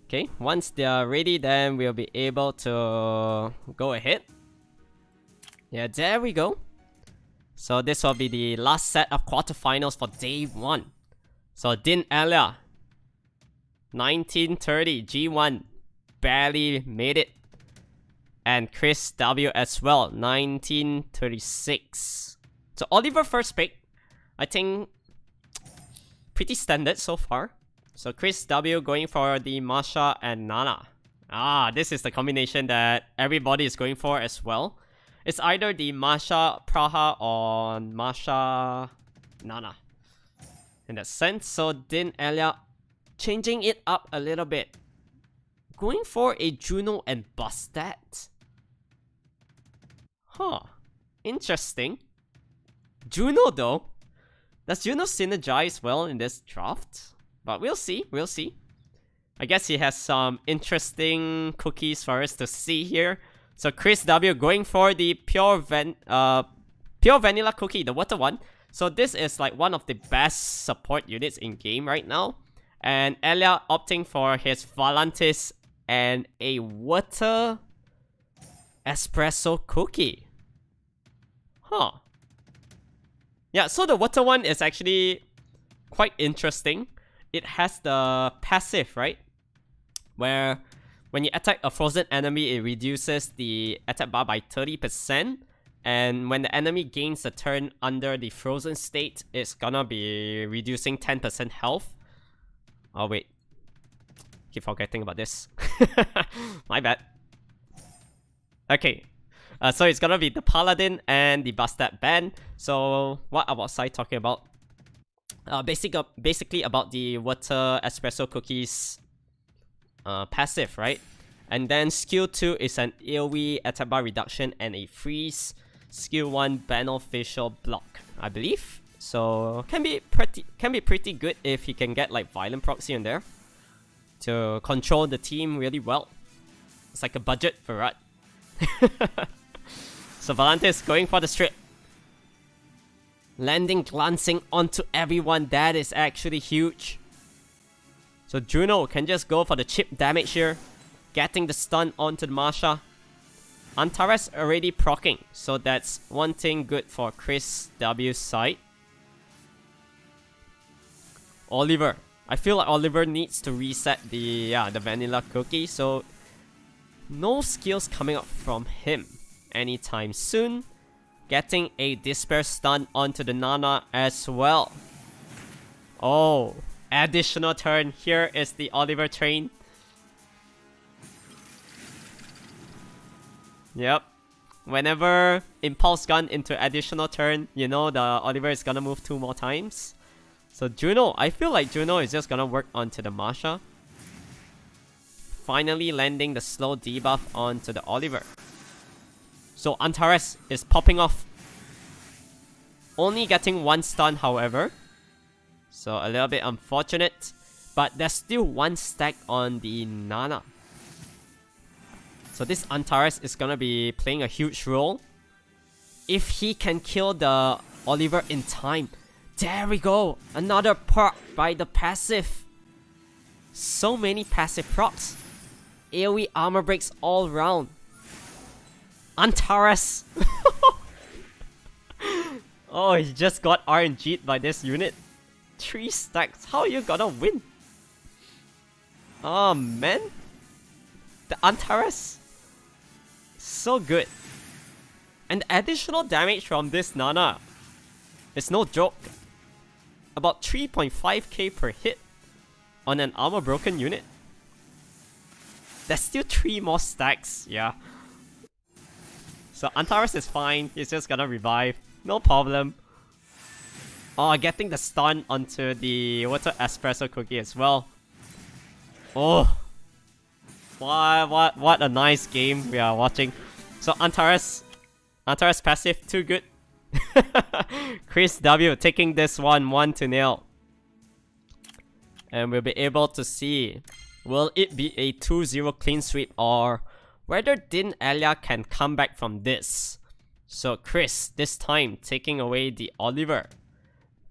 Okay, once they are ready, then we'll be able to go ahead. Yeah, there we go. So this will be the last set of quarterfinals for day 1. So Din Elia, 1930 G1, barely made it. And Chris W as well, 1936. So Oliver first pick, I think pretty standard so far. So Chris W going for the Masha and Nana. This is the combination that everybody is going for as well. It's either the Masha Praha or Masha Nana in that sense. So Din Elia changing it up a little bit. Going for a Juno and Bastet. Interesting. Juno though. Does Juno synergize well in this draft? But we'll see, I guess he has some interesting cookies for us to see here. So Chris W going for the pure vanilla cookie, the water one. So this is like one of the best support units in game right now. And Elia opting for his Valantis and a water espresso cookie. Yeah, so the water one is actually quite interesting. It has the passive, right? Where when you attack a frozen enemy, it reduces the attack bar by 30%. And when the enemy gains a turn under the frozen state, it's gonna be reducing 10% health. Oh wait, keep forgetting about this. My bad. Okay, so it's gonna be the Paladin and the Bastet band. So what was I talking about? Basically about the water espresso cookies passive, right? And then skill 2 is an AoE attack bar reduction and a freeze. Skill 1 beneficial block, I believe. So can be pretty good if you can get like violent proxy in there to control the team really well. It's like a budget for Rat. So Valantis going for the strip. Landing, glancing onto everyone. That is actually huge. So Juno can just go for the chip damage here. Getting the stun onto the Masha. Antares already proccing. So that's one thing good for Chris W's side. Oliver. I feel like Oliver needs to reset the vanilla cookie. So no skills coming up from him anytime soon. Getting a Despair stun onto the Nana as well. Oh, additional turn. Here is the Oliver train. Yep. Whenever Impulse Gun into additional turn, you know the Oliver is gonna move 2 more times. So Juno, I feel like Juno is just gonna work onto the Masha. Finally landing the slow debuff onto the Oliver. So Antares is popping off. Only getting 1 stun, however. So a little bit unfortunate. But there's still 1 stack on the Nana. So this Antares is gonna be playing a huge role. If he can kill the Oliver in time. There we go. Another proc by the passive. So many passive procs. AoE armor breaks all round. Antares. Oh, he just got RNG'd by this unit. 3 stacks. How are you gonna win? Oh man. The Antares. So good. And the additional damage from this Nana is no joke. About 3.5k per hit on an armor broken unit. There's still 3 more stacks, yeah. So Antares is fine, he's just gonna revive. No problem. Oh, getting the stun onto the water espresso cookie as well. Oh. What a nice game we are watching. So Antares passive, too good. Chris W taking this one 1-0. And we'll be able to see, will it be a 2-0 clean sweep or whether Din Elia can come back from this. So Chris, this time taking away the Oliver.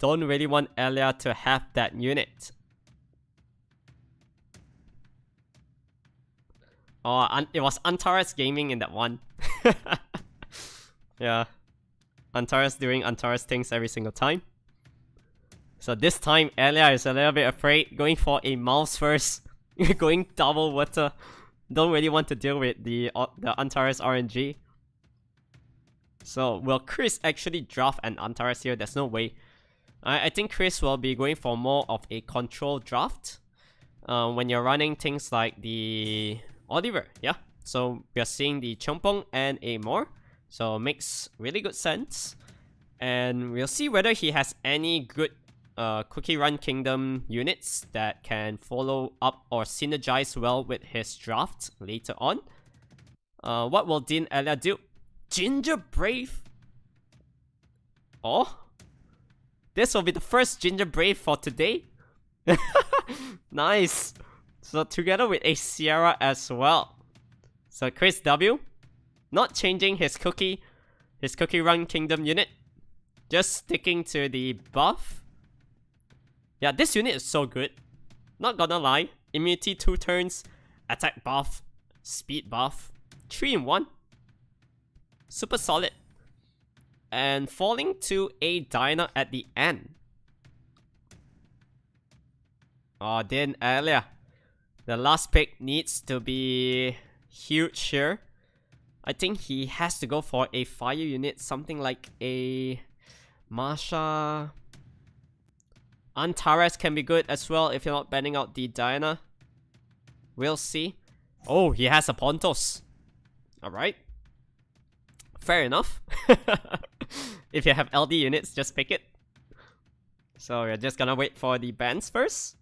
Don't really want Elia to have that unit. Oh, it was Antares Gaming in that one. Yeah. Antares doing Antares things every single time. So this time, Elia is a little bit afraid, going for a mouse first. Going double water. Don't really want to deal with the Antares RNG. So, will Chris actually draft an Antares here? There's no way. I think Chris will be going for more of a control draft. When you're running things like the Oliver, yeah. So, we are seeing the Chompong and a more. So, makes really good sense. And we'll see whether he has any good Cookie Run Kingdom units that can follow up or synergize well with his draft later on. What will Din Elia do? Ginger Brave? Oh? This will be the first Ginger Brave for today. Nice. So together with a Sierra as well. So Chris W, not changing his Cookie Run Kingdom unit. Just sticking to the buff. Yeah, this unit is so good. Not gonna lie. Immunity 2 turns, attack buff, speed buff, 3 in 1. Super solid. And falling to a Dyna at the end. Oh, Din Elia. The last pick needs to be huge here. I think he has to go for a fire unit, something like a Masha. Antares can be good as well if you're not banning out the Diana. We'll see. Oh, he has a Pontos. Alright. Fair enough. If you have LD units, just pick it. So we're just gonna wait for the bans first.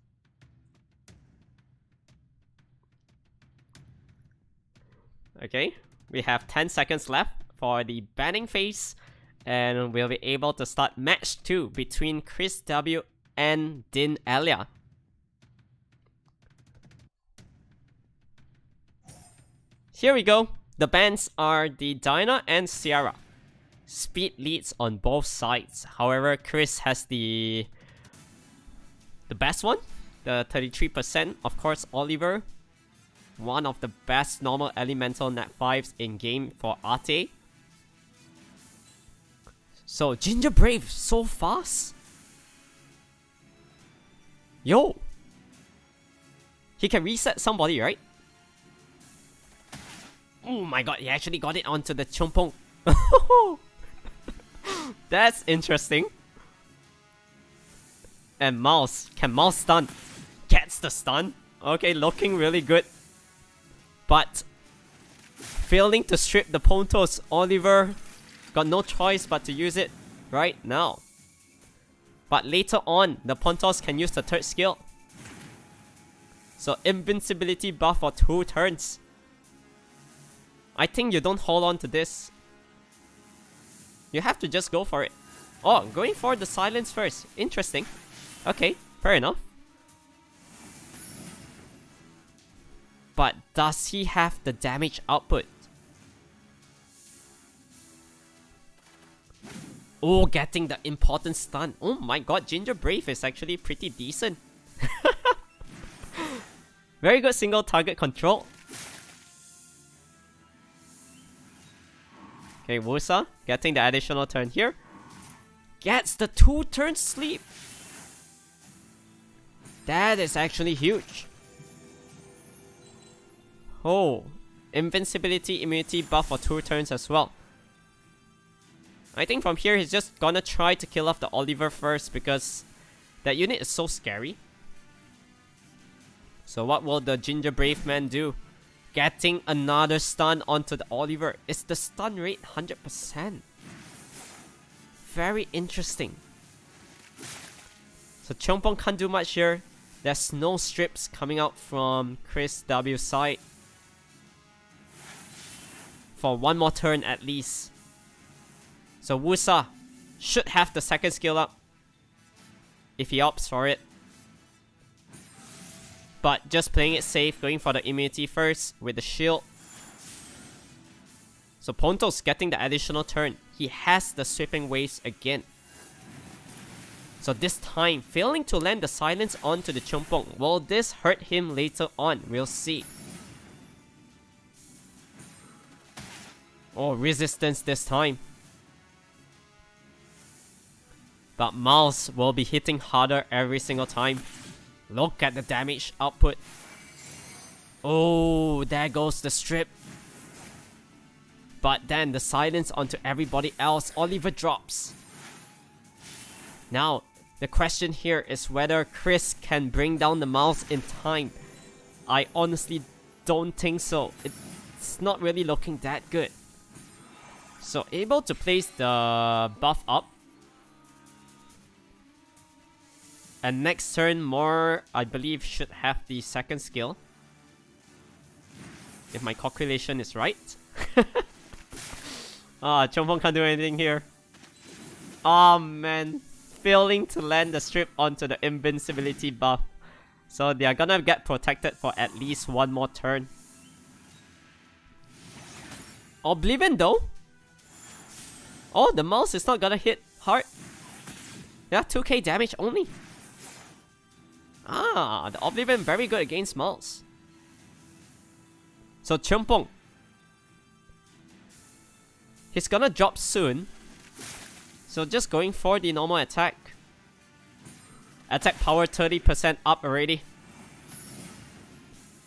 Okay, we have 10 seconds left for the banning phase. And we'll be able to start match 2 between Chris W and Din Elia. Here we go. The bans are the Dyna and Sierra. Speed leads on both sides. However, Chris has the best one, the 33%. Of course, Oliver, one of the best normal elemental nat 5s in game for Arte. So Ginger Brave so fast. Yo, he can reset somebody, right? Oh my god, he actually got it onto the Chompong. That's interesting. And Mouse. Can Mouse stun? Gets the stun. Okay, looking really good. But failing to strip the Pontos, Oliver got no choice but to use it right now. But later on, the Pontos can use the third skill. So invincibility buff for 2 turns. I think you don't hold on to this. You have to just go for it. Oh, going for the silence first. Interesting. Okay, fair enough. But does he have the damage output? Oh, getting the important stun. Oh my god, Ginger Brave is actually pretty decent. Very good single target control. Okay, Wusa getting the additional turn here. Gets the 2-turn sleep. That is actually huge. Oh, invincibility, immunity buff for 2 turns as well. I think from here he's just gonna try to kill off the Oliver first because that unit is so scary. So what will the Ginger Brave man do? Getting another stun onto the Oliver. Is the stun rate 100%? Very interesting. So Chompong can't do much here. There's no strips coming out from Chris W's side. For 1 more turn at least. So Wusa should have the second skill up if he opts for it. But just playing it safe, going for the immunity first with the shield. So Pontos getting the additional turn. He has the sweeping waves again. So this time, failing to land the silence onto the Chompong. Will this hurt him later on? We'll see. Oh, resistance this time. But Mouse will be hitting harder every single time. Look at the damage output. Oh, there goes the strip. But then the silence onto everybody else. Oliver drops. Now, the question here is whether Chris can bring down the Mouse in time. I honestly don't think so. It's not really looking that good. So able to place the buff up. And next turn more, I believe, should have the second skill. If my calculation is right. Chongpong can't do anything here. Oh man. Failing to land the strip onto the invincibility buff. So they are gonna get protected for at least one more turn. Oblivion though? Oh, the Mouse is not gonna hit hard. Yeah, 2k damage only. The Oblivion very good against Mouse. So Chongpong, he's gonna drop soon. So just going for the normal attack. Attack power 30% up already.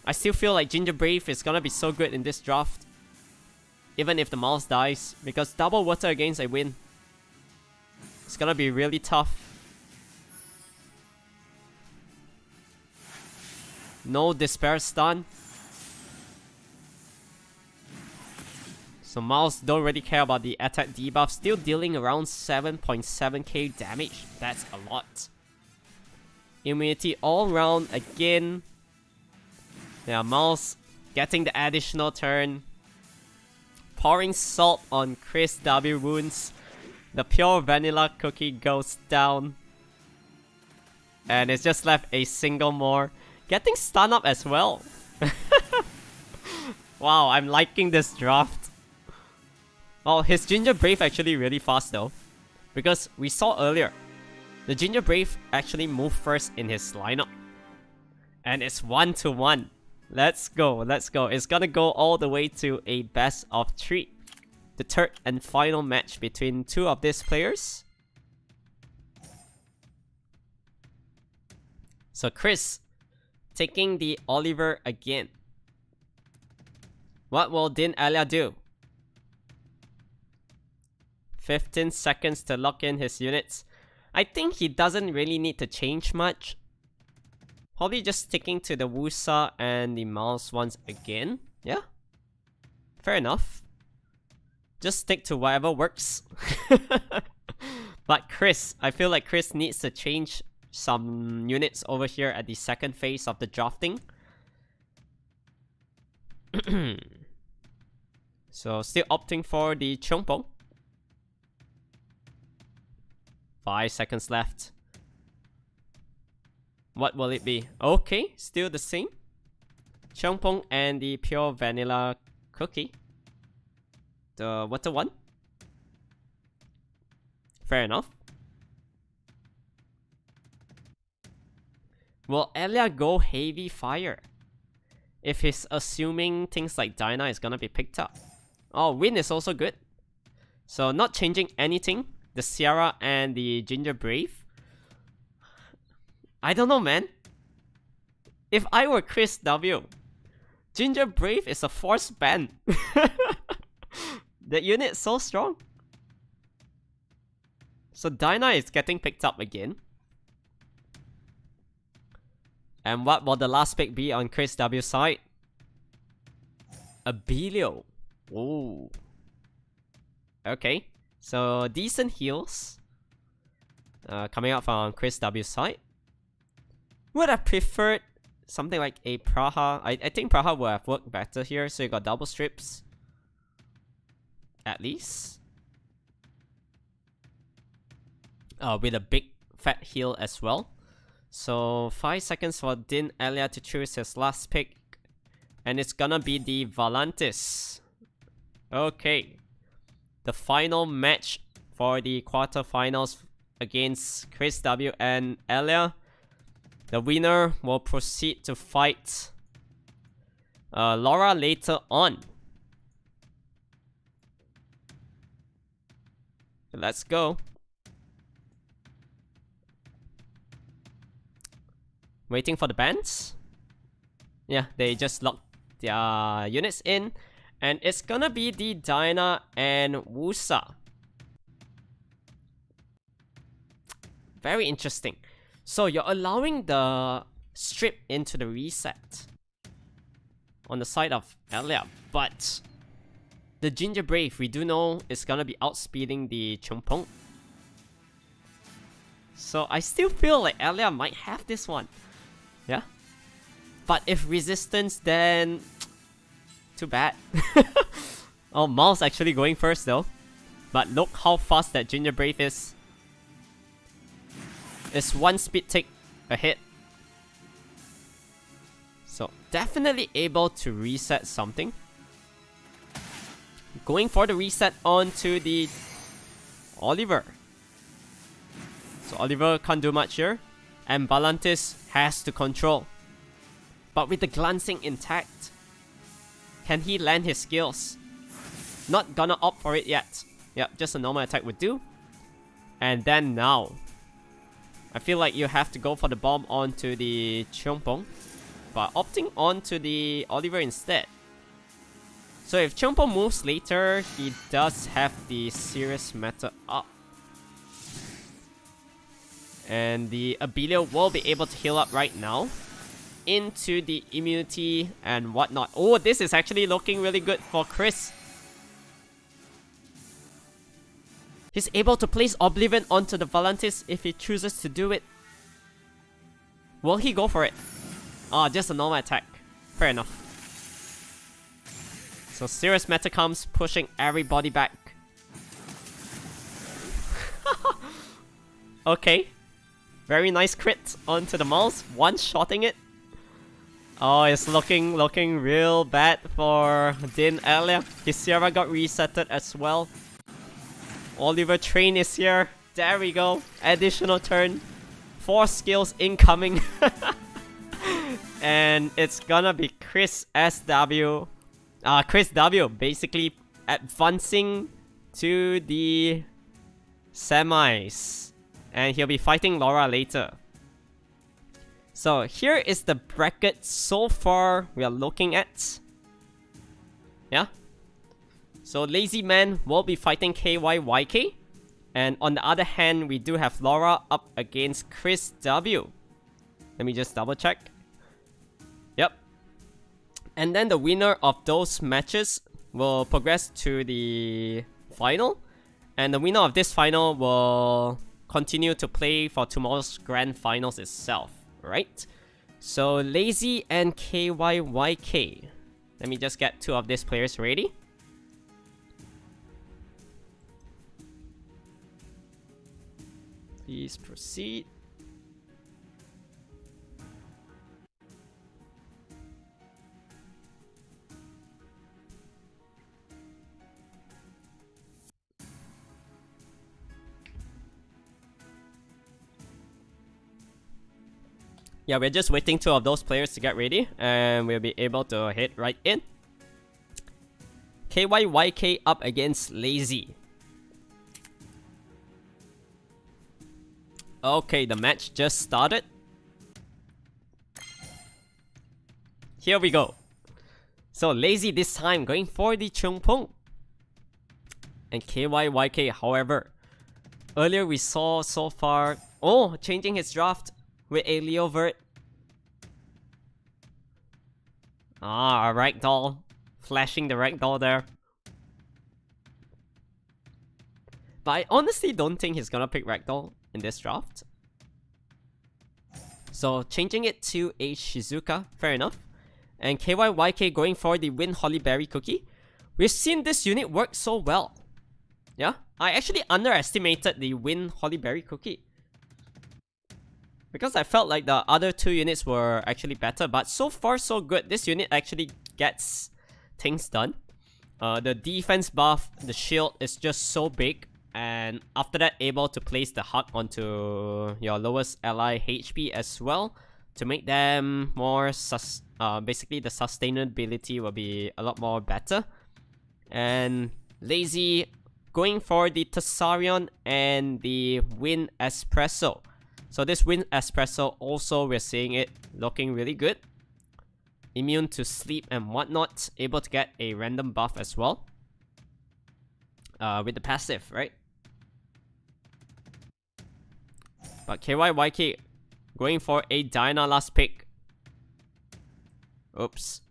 I still feel like Ginger Brave is gonna be so good in this draft. Even if the Mouse dies. Because double water against a win. It's gonna be really tough. No Despair stun. So Mouse don't really care about the attack debuff. Still dealing around 7.7k damage. That's a lot. Immunity all round again. Yeah, Mouse getting the additional turn. Pouring salt on Chris W wounds. The pure vanilla cookie goes down. And it's just left a single more. Getting stun up as well. Wow, I'm liking this draft. Oh, his Ginger Brave actually really fast though. Because we saw earlier, the Ginger Brave actually moved first in his lineup. And it's 1-1. Let's go, let's go. It's gonna go all the way to a best of 3. The third and final match between two of these players. So Chris taking the Oliver again. What will Din Elia do? 15 seconds to lock in his units. I think he doesn't really need to change much. Probably just sticking to the Wusa and the Mouse once again. Yeah. Fair enough. Just stick to whatever works. But Chris, I feel like Chris needs to change some units over here at the second phase of the drafting. So still opting for the Chongpong. 5 seconds left. What will it be? Okay, still the same. Chongpong and the pure vanilla cookie. The water one. Fair enough. Will Elia go heavy fire? If he's assuming things like Dinah is gonna be picked up. Oh, Wind is also good. So not changing anything. The Sierra and the Ginger Brave. I don't know, man. If I were Chris W, Ginger Brave is a force ban. The unit is so strong. So Dinah is getting picked up again. And what will the last pick be on Chris W's side? Abelio. Oh. Okay. So decent heals. Coming out from Chris W's side. Would have preferred something like a Praha. I think Praha would have worked better here. So you got double strips. At least. With a big fat heal as well. So 5 seconds for Din Elia to choose his last pick. And it's gonna be the Valantis. Okay. The final match for the quarterfinals against Chris W and Elia. The winner will proceed to fight Laura later on. Let's go. Waiting for the bands. Yeah, they just locked their units in. And it's gonna be the Diana and Wusa. Very interesting. So you're allowing the strip into the reset on the side of Elia, but the Ginger Brave, we do know, is gonna be outspeeding the Chumpong. So I still feel like Elia might have this one. Yeah? But if resistance, then too bad. Oh, Mal's actually going first though. But look how fast that Ginger Brave is. It's one speed tick ahead. So definitely able to reset something. Going for the reset onto the Oliver. So Oliver can't do much here. And Balantis has to control. But with the glancing intact, can he land his skills? Not gonna opt for it yet. Yep, just a normal attack would do. And then now, I feel like you have to go for the bomb onto the Chompong, but opting onto the Oliver instead. So if Chompong moves later, he does have the serious matter up. And the Abilio will be able to heal up right now into the immunity and whatnot. Oh, this is actually looking really good for Chris. He's able to place Oblivion onto the Valantis if he chooses to do it. Will he go for it? Ah, just a normal attack. Fair enough. So serious meta comes, pushing everybody back. Okay. Very nice crit onto the mouse, one-shotting it. Oh, it's looking real bad for Din Elia. His Sierra got resetted as well. Oliver Train is here. There we go. Additional turn. 4 skills incoming. And it's gonna be Chris SW. Chris W basically advancing to the semis. And he'll be fighting Laura later. So here is the bracket so far we are looking at. Yeah. So Lazy Man will be fighting KYYK. And on the other hand, we do have Laura up against Chris W. Let me just double check. Yep. And then the winner of those matches will progress to the final. And the winner of this final will continue to play for tomorrow's grand finals itself. Right? So Lazy and KYYK. Let me just get 2 of these players ready. Please proceed. Yeah, we're just waiting 2 of those players to get ready, and we'll be able to hit right in. KYYK up against Lazy. Okay, the match just started. Here we go. So Lazy this time going for the Chungpung. And KYYK, however, earlier we saw so far... Oh, changing his draft with a Leovert. Ah, a ragdoll. Flashing the ragdoll there. But I honestly don't think he's gonna pick ragdoll in this draft. So changing it to a Shizuka, fair enough. And KYYK going for the Win Hollyberry Cookie. We've seen this unit work so well. Yeah, I actually underestimated the Win Hollyberry Cookie. Because I felt like the other 2 units were actually better, but so far so good. This unit actually gets things done. The defense buff, the shield is just so big. And after that, able to place the hug onto your lowest ally HP as well. To make them more, basically the sustainability will be a lot more better. And Lazy going for the Tessarion and the Win Espresso. So this Wind Espresso also, we're seeing it looking really good. Immune to sleep and whatnot. Able to get a random buff as well. With the passive, right? But KYYK going for a Diana last pick. Oops.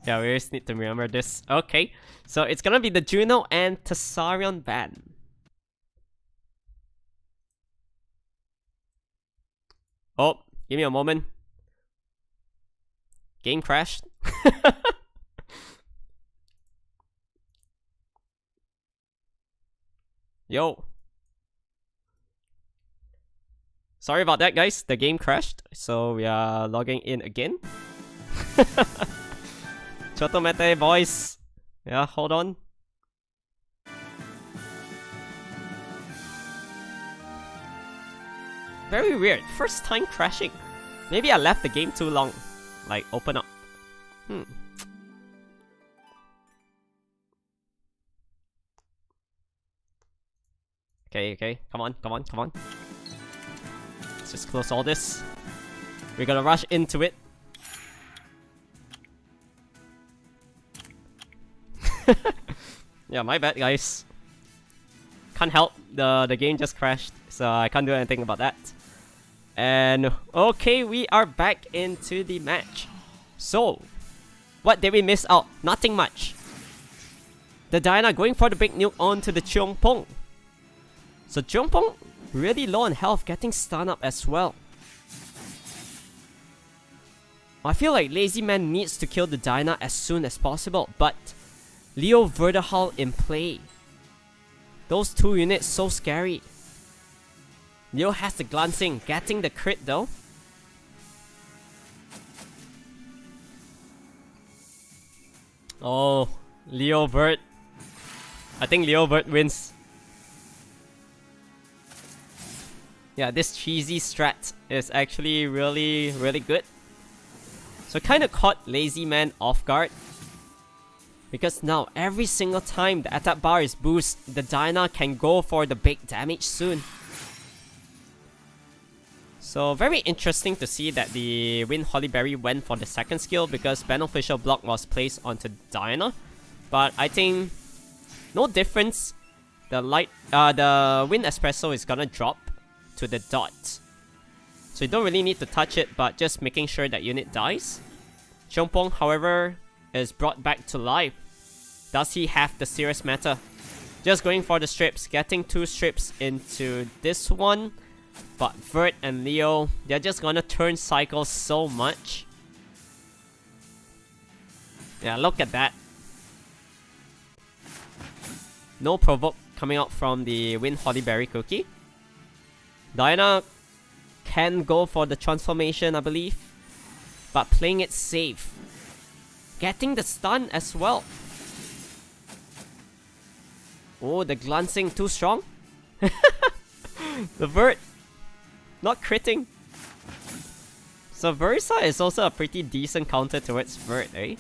Yeah, we just need to remember this. Okay, so it's gonna be the Juno and Tessarion ban. Oh, give me a moment. Game crashed. Yo. Sorry about that, guys. The game crashed, so we are logging in again. Chotomete voice. Yeah, hold on. Very weird. First time crashing. Maybe I left the game too long. Like, open up. Okay. Come on. Let's just close all this. We're gonna rush into it. Yeah, my bad, guys. Can't help. The game just crashed, so I can't do anything about that. And okay, we are back into the match. So, what did we miss out? Nothing much. The Diana going for the big nuke onto the Cheongpong. So Cheongpong really low on health, getting stunned up as well. I feel like Lazy Man needs to kill the Diana as soon as possible, but Leo Vertihal in play. Those two units so scary. Leo has the glancing, getting the crit though. Oh, Leo Vert. I think Leo Vert wins. Yeah, this cheesy strat is actually really good. So kind of caught Lazy Man off guard. Because now, every single time the attack bar is boosted, the Diana can go for the big damage soon. So very interesting to see that the Wind Hollyberry went for the second skill because beneficial block was placed onto Diana. But I think no difference. The Wind Espresso is gonna drop to the dot. So you don't really need to touch it, but just making sure that unit dies. Cheongpong, however, is brought back to life. Does he have the serious matter? Just going for the strips, getting 2 strips into this one. But Vert and Leo, they're just gonna turn cycle so much. Yeah, look at that. No provoke coming out from the Wind Hollyberry cookie. Diana can go for the transformation, I believe. But playing it safe. Getting the stun as well. Oh, the glancing too strong. The Vert not critting. So Versa is also a pretty decent counter towards Vert, eh?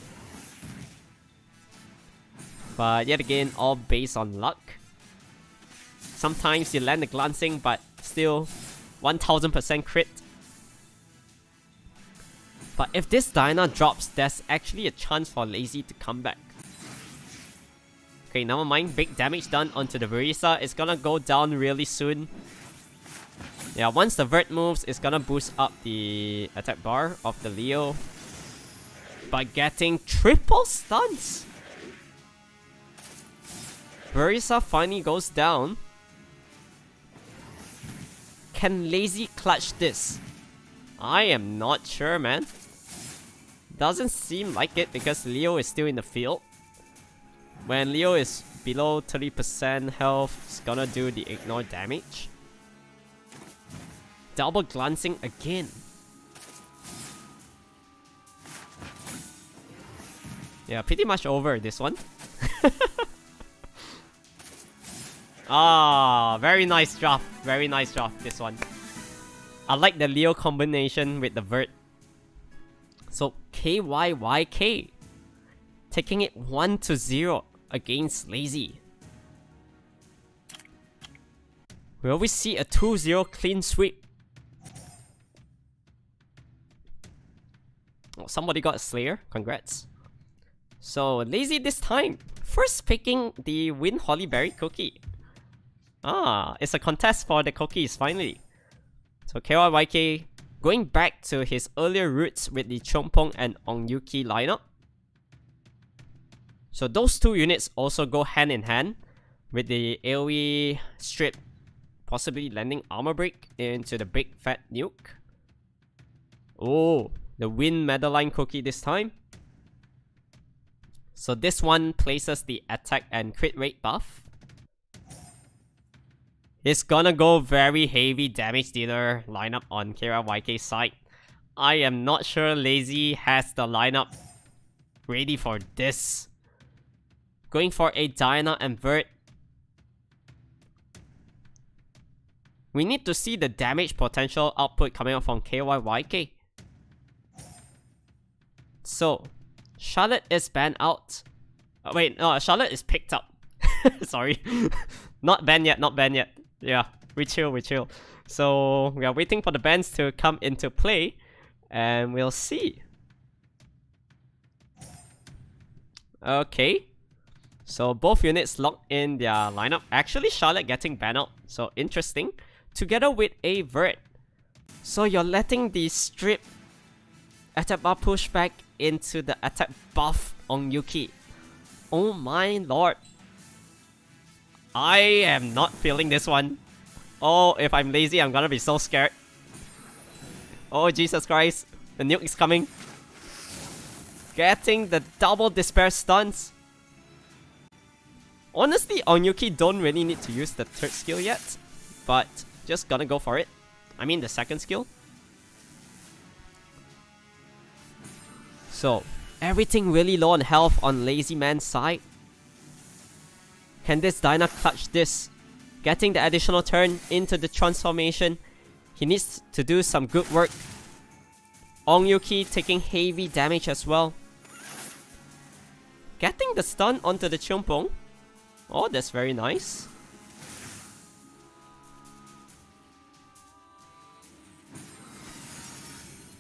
But yet again, all based on luck. Sometimes you land the glancing, but still 1000% crit. But if this Diana drops, there's actually a chance for Lazy to come back. Okay, never mind. Big damage done onto the Verisa. It's gonna go down really soon. Yeah, once the Vert moves, it's gonna boost up the attack bar of the Leo by getting triple stuns. Verisa finally goes down. Can Lazy clutch this? I am not sure, man. Doesn't seem like it because Leo is still in the field. When Leo is below 30% health, it's gonna do the ignore damage. Double glancing again. Yeah, pretty much over this one. Ah, very nice drop. Very nice drop, this one. I like the Leo combination with the Vert. So KYYK taking it 1-0 against Lazy. Will we see a 2-0 clean sweep? Oh, somebody got a Slayer. Congrats. So, Lazy this time. First picking the Win Hollyberry cookie. Ah, it's a contest for the cookies finally. So KYYK going back to his earlier roots with the Chompong and Ongyuki lineup. So those two units also go hand in hand with the AoE strip, possibly landing armor break into the big fat nuke. Oh, the Win Madeline cookie this time. So this one places the attack and crit rate buff. It's gonna go very heavy damage dealer lineup on KYYK's side. I am not sure Lazy has the lineup ready for this. Going for a Diana and Vert. We need to see the damage potential output coming out from KYYK. So, Charlotte is banned out. Wait, no, Charlotte is picked up. Sorry. Not banned yet, not banned yet. Yeah, we chill, we chill. So, we are waiting for the bans to come into play. And we'll see. Okay. So, both units locked in their lineup. Actually, Charlotte getting banned out. So, interesting. Together with a Vert. So, you're letting the strip attack bar push back into the attack buff on Yuki. Oh my lord. I am not feeling this one. Oh, if I'm Lazy, I'm gonna be so scared. Oh, Jesus Christ. The nuke is coming. Getting the double despair stuns. Honestly, Onyuki don't really need to use the third skill yet. But just gonna go for it. I mean the second skill. So, everything really low on health on Lazy Man's side. Can this Dyna clutch this? Getting the additional turn into the transformation. He needs to do some good work. Ongyuki taking heavy damage as well. Getting the stun onto the Chompong. Oh, that's very nice.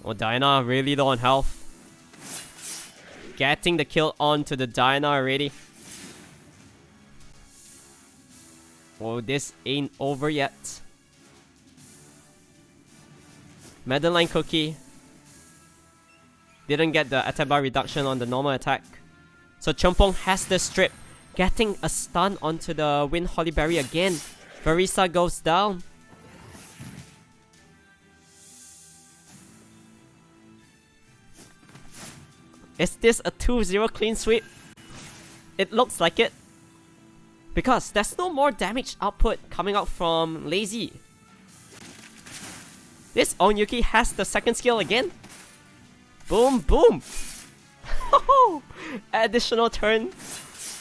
Oh, Diana really low on health. Getting the kill onto the Diana already. Oh, this ain't over yet. Madeline Cookie didn't get the attack bar reduction on the normal attack. So Chompong has the strip. Getting a stun onto the Win Hollyberry again. Verisa goes down. Is this a 2-0 clean sweep? It looks like it. Because there's no more damage output coming out from Lazy. This Onyuki has the second skill again. Boom, boom. Additional turn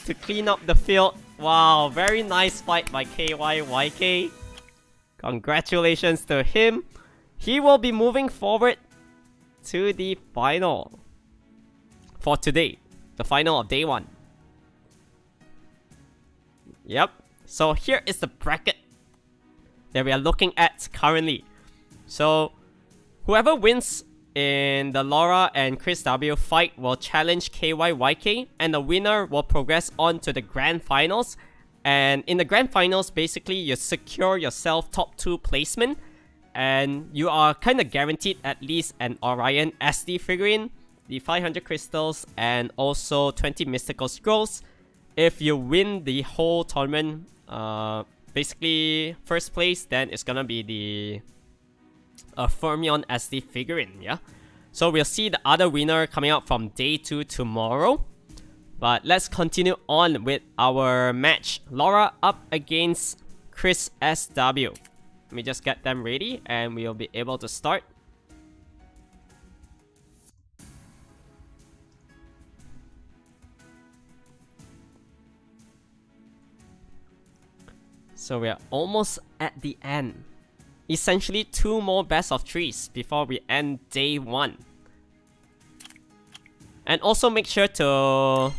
to clean up the field. Wow, very nice fight by KYYK. Congratulations to him. He will be moving forward to the final. For today, the final of day 1. Yep, so here is the bracket that we are looking at currently. So, whoever wins in the Laura and Chris W fight will challenge KYYK, and the winner will progress on to the Grand Finals. And in the Grand Finals, basically, you secure yourself top 2 placement, and you are kind of guaranteed at least an Orion SD figurine, the 500 crystals, and also 20 mystical scrolls. If you win the whole tournament, basically first place, then it's gonna be the Fermion SD figurine, yeah? So we'll see the other winner coming out from day 2 tomorrow. But let's continue on with our match. Laura up against Chris SW. Let me just get them ready and we'll be able to start. So we are almost at the end. Essentially 2 more best of 3s before we end day 1. And also make sure to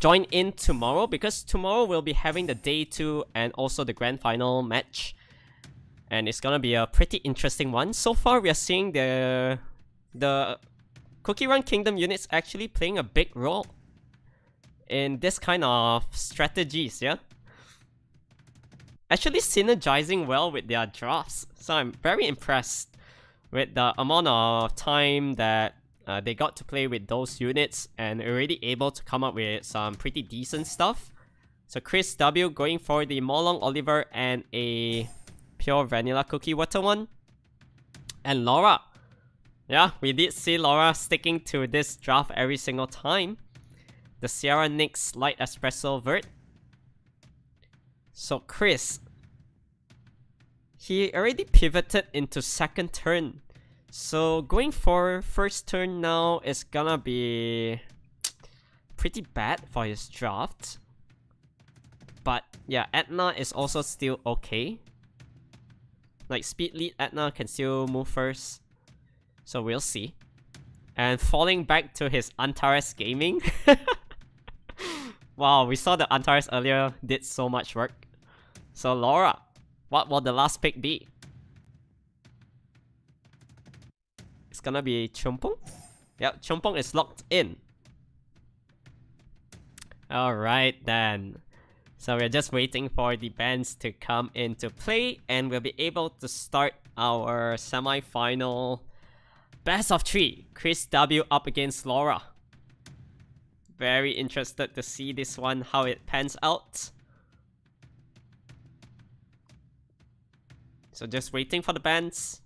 join in tomorrow, because tomorrow we'll be having the day 2 and also the grand final match. And it's gonna be a pretty interesting one. So far, we are seeing the Cookie Run Kingdom units actually playing a big role in this kind of strategies, yeah? Actually synergizing well with their drafts. So I'm very impressed with the amount of time that they got to play with those units and already able to come up with some pretty decent stuff. So Chris W going for the Molong Oliver and a pure vanilla cookie water one. And Laura. Yeah, we did see Laura sticking to this draft every single time. The Sierra Nyx Light Espresso Vert. So Chris, he already pivoted into second turn. So going for first turn now is gonna be pretty bad for his draft. But yeah, Etna is also still okay. Like speed lead Etna can still move first. So we'll see. And falling back to his Antares Gaming. Wow, we saw the Antares earlier did so much work. So Laura, what will the last pick be? It's gonna be Chumpong? Yep, Chumpong is locked in. Alright then. So we're just waiting for the bands to come into play and we'll be able to start our semi-final best of 3. Chris W up against Laura. Very interested to see this one, how it pans out. So just waiting for the bands.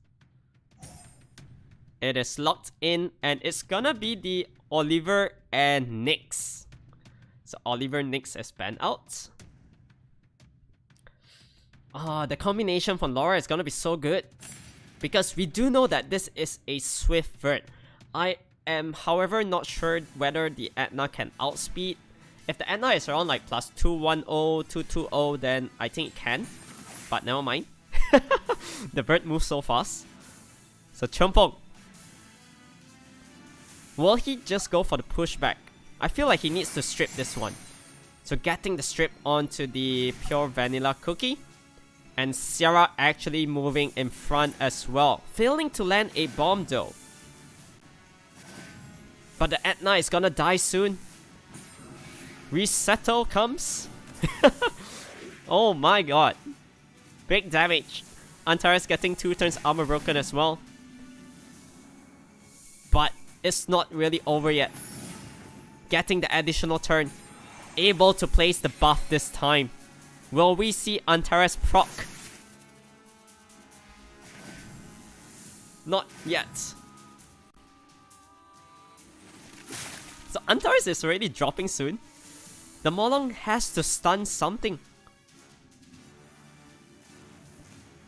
It is locked in and it's gonna be the Oliver and Nyx. So Oliver Nyx is banned out. The combination from Laura is gonna be so good. Because we do know that this is a Swift Vert. I am, however, not sure whether the Etna can outspeed. If the Etna is around like plus 210, 220, then I think it can. But never mind. The bird moves so fast. So Chumpong. Will he just go for the pushback? I feel like he needs to strip this one. So getting the strip onto the pure vanilla cookie. And Sierra actually moving in front as well. Failing to land a bomb though. But the Etna is gonna die soon. Resettle comes. Oh my god. Big damage. Antares getting 2 turns armor broken as well. But it's not really over yet. Getting the additional turn. Able to place the buff this time. Will we see Antares proc? Not yet. So Antares is already dropping soon. The Molong has to stun something.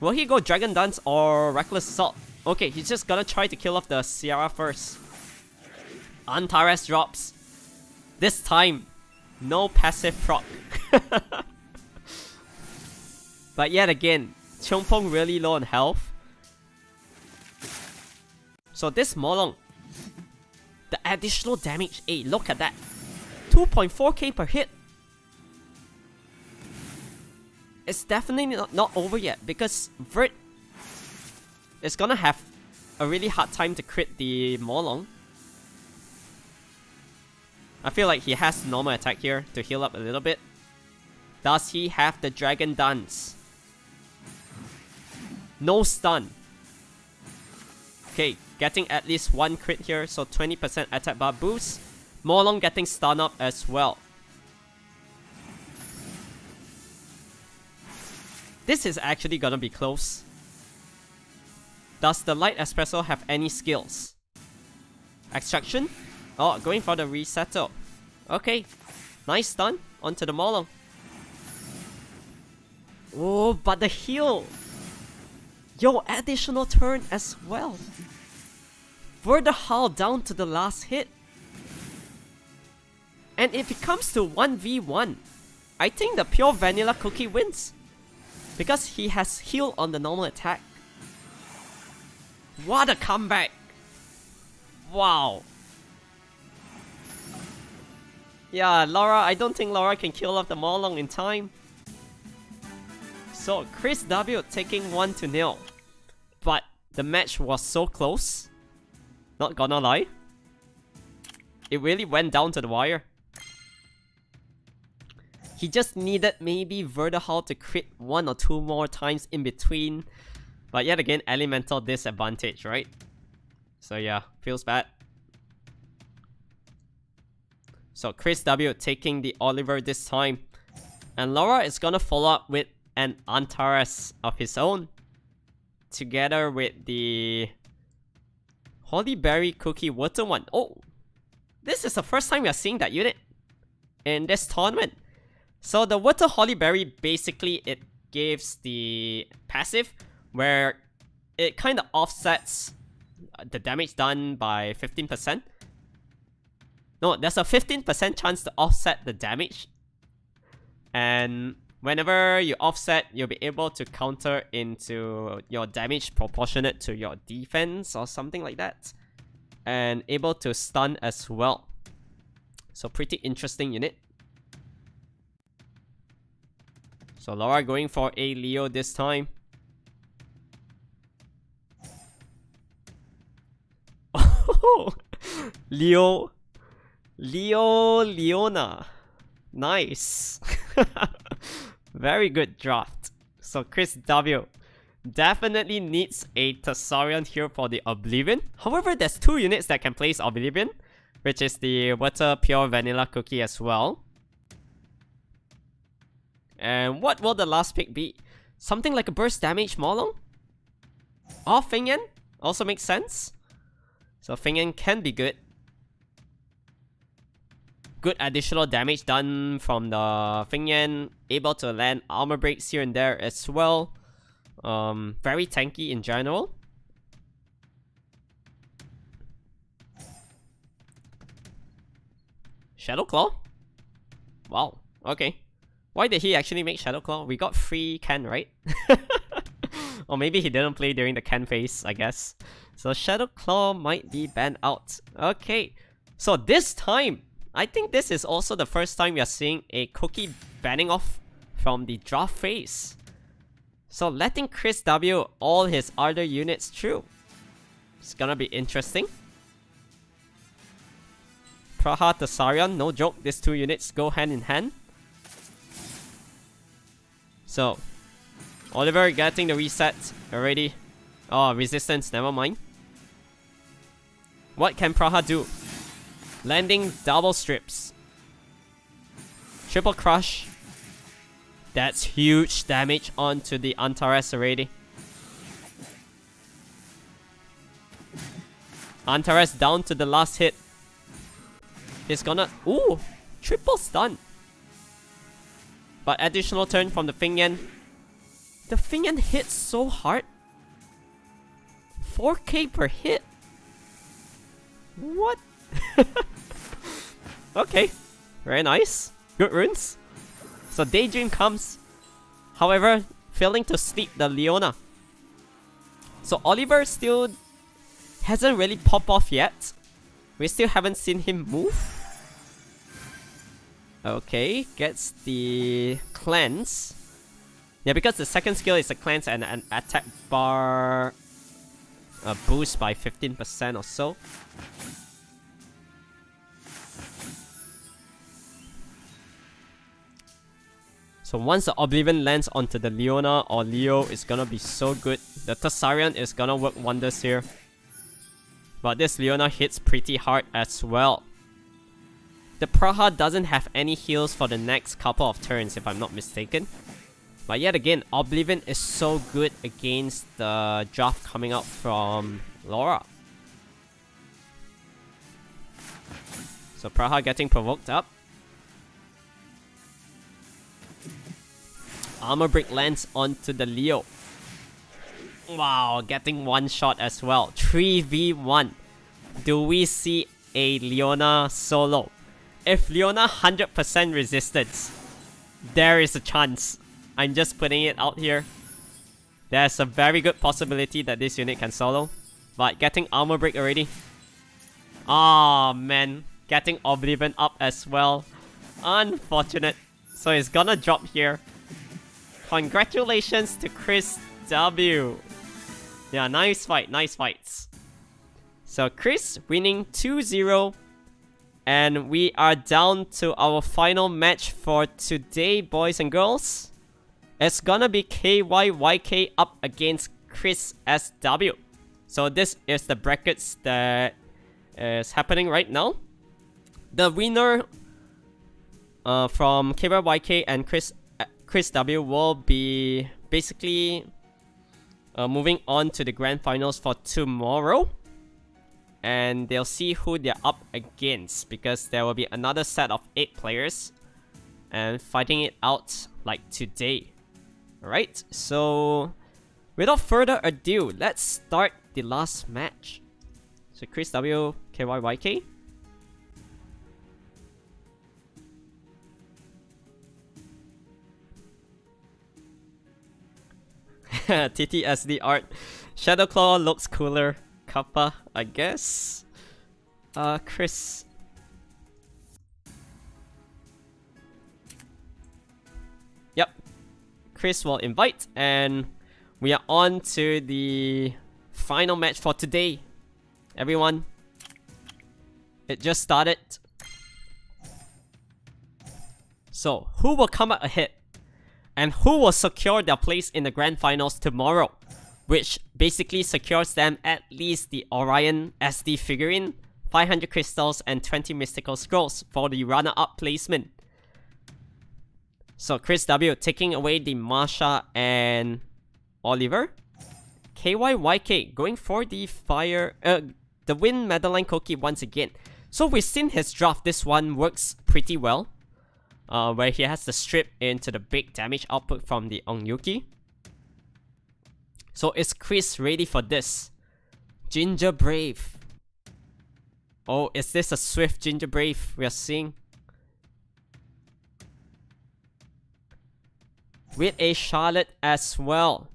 Will he go Dragon Dance or Reckless Assault? Okay, he's just gonna try to kill off the Sierra first. Antares drops. This time, no passive proc. But yet again, Chumpong really low on health. So this Molong, the additional damage, hey, look at that. 2.4k per hit. It's definitely not over yet because Vert is gonna have a really hard time to crit the Molong. I feel like he has normal attack here to heal up a little bit. Does he have the Dragon Dance? No stun. Okay, getting at least 1 crit here, so 20% attack bar boost. Molong getting stun up as well. This is actually gonna be close. Does the Light Espresso have any skills? Extraction? Oh, going for the resettle. Okay, nice stun onto the Molong. Oh, but the heal. Yo, additional turn as well. Verdahl down to the last hit. And if it comes to 1v1, I think the pure vanilla cookie wins. Because he has heal on the normal attack. What a comeback. Wow. Yeah, Laura, I don't think Laura can kill off the Maulong in time. So, Chris W taking 1-0. But the match was so close. Not gonna lie. It really went down to the wire. He just needed maybe Vertihall to crit 1 or 2 more times in between. But yet again, elemental disadvantage, right? So yeah, feels bad. So Chris W taking the Oliver this time. And Laura is gonna follow up with an Antares of his own. Together with the Holy Berry Cookie Water one. Oh! This is the first time we are seeing that unit in this tournament. So the Water Holy Berry, basically it gives the passive where it kind of offsets the damage done by 15%. No, there's a 15% chance to offset the damage. And whenever you offset, you'll be able to counter into your damage proportionate to your defense or something like that. And able to stun as well. So pretty interesting unit. So Laura going for a Leo this time. Oh, Leona. Nice. Very good draft. So Chris W definitely needs a Thessarian here for the Oblivion. However, there's 2 units that can place Oblivion, which is the Water Pure Vanilla Cookie as well. And what will the last pick be? Something like a burst damage Maulong? Or Fingyan? Also makes sense. So Fingyan can be good. Good additional damage done from the Fingyan. Able to land armor breaks here and there as well. Very tanky in general. Shadow Claw? Wow, okay. Why did he actually make Shadow Claw? We got free Ken, right? Or maybe he didn't play during the Ken phase, I guess. So Shadow Claw might be banned out. Okay, so this time, I think this is also the first time we are seeing a Cookie banning off from the draft phase. So letting Chris W all his other units through. It's gonna be interesting. Praha Thessarian, no joke, these 2 units go hand in hand. So, Oliver getting the reset already. Oh, resistance, never mind. What can Praha do? Landing double strips. Triple crush. That's huge damage onto the Antares already. Antares down to the last hit. He's gonna... Ooh! Triple stun. But additional turn from the Fingyan. The Fingyan hits so hard. 4k per hit. What? Okay. Very nice. Good runes. So Daydream comes. However, failing to sleep the Leona. So Oliver still hasn't really popped off yet. We still haven't seen him move. Okay, gets the cleanse. Yeah, because the second skill is a cleanse and an attack bar boost by 15% or so. So once the Oblivion lands onto the Leona or Leo, it's gonna be so good. The Thessarian is gonna work wonders here. But this Leona hits pretty hard as well. The Praha doesn't have any heals for the next couple of turns, if I'm not mistaken. But yet again, Oblivion is so good against the draft coming out from Laura. So Praha getting provoked up. Armor break lands onto the Leo. Wow, getting one shot as well. 3v1. Do we see a Leona solo? If Leona 100% resistance, there is a chance. I'm just putting it out here. There's a very good possibility that this unit can solo. But getting armor break already. Ah, man. Getting Oblivion up as well. Unfortunate. So he's gonna drop here. Congratulations to Chris W. Yeah, nice fight, nice fights. So Chris winning 2-0. And we are down to our final match for today, boys and girls. It's gonna be KYYK up against Chris SW. So this is the brackets that is happening right now. The winner from KYYK and Chris W will be basically moving on to the grand finals for tomorrow. And they'll see who they're up against, because there will be another set of 8 players and fighting it out like today. Alright, so without further ado, let's start the last match. So Chris W, KYYK. TTSD art. Shadowclaw looks cooler. Kappa, I guess. Chris. Yep. Chris will invite, and we are on to the final match for today. Everyone. It just started. So, who will come out ahead? And who will secure their place in the grand finals tomorrow? Which basically secures them at least the Orion SD figurine, 500 crystals, and 20 mystical scrolls for the runner-up placement. So Chris W taking away the Marsha and Oliver. KYYK going for the the Wind Madeline Cookie once again. So we've seen his draft. This one works pretty well, where he has the strip into the big damage output from the Onyuki. So is Chris ready for this? Ginger Brave. Oh, is this a Swift Ginger Brave we are seeing? With a Charlotte as well.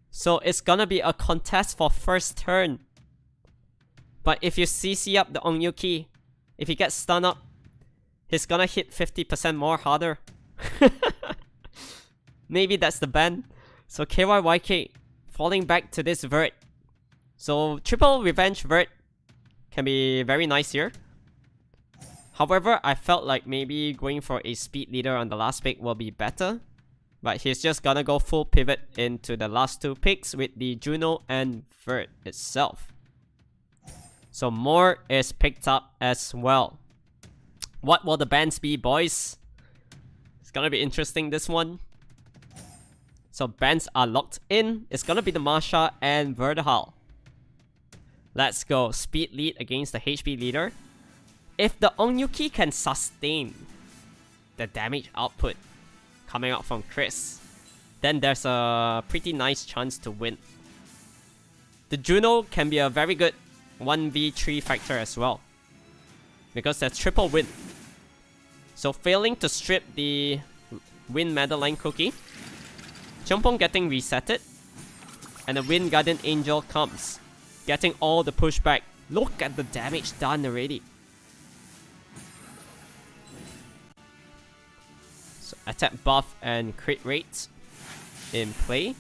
So it's gonna be a contest for first turn. But if you CC up the Onyuki, if he gets stunned up, he's gonna hit 50% more harder. Maybe that's the ban. So KYYK falling back to this vert. So triple revenge vert can be very nice here. However, I felt like maybe going for a speed leader on the last pick will be better. But he's just gonna go full pivot into the last 2 picks with the Juno and vert itself. So more is picked up as well. What will the bans be, boys? It's gonna be interesting, this one. So bans are locked in. It's gonna be the Marsha and Verdahal. Let's go. Speed lead against the HP leader. If the Onyuki can sustain the damage output coming out from Chris, then there's a pretty nice chance to win. The Juno can be a very good 1v3 factor as well, because there's triple win. So failing to strip the Wind Madeline Cookie, Chompong getting resetted, and the Wind Guardian Angel comes, getting all the pushback. Look at the damage done already. So attack buff and crit rates in play,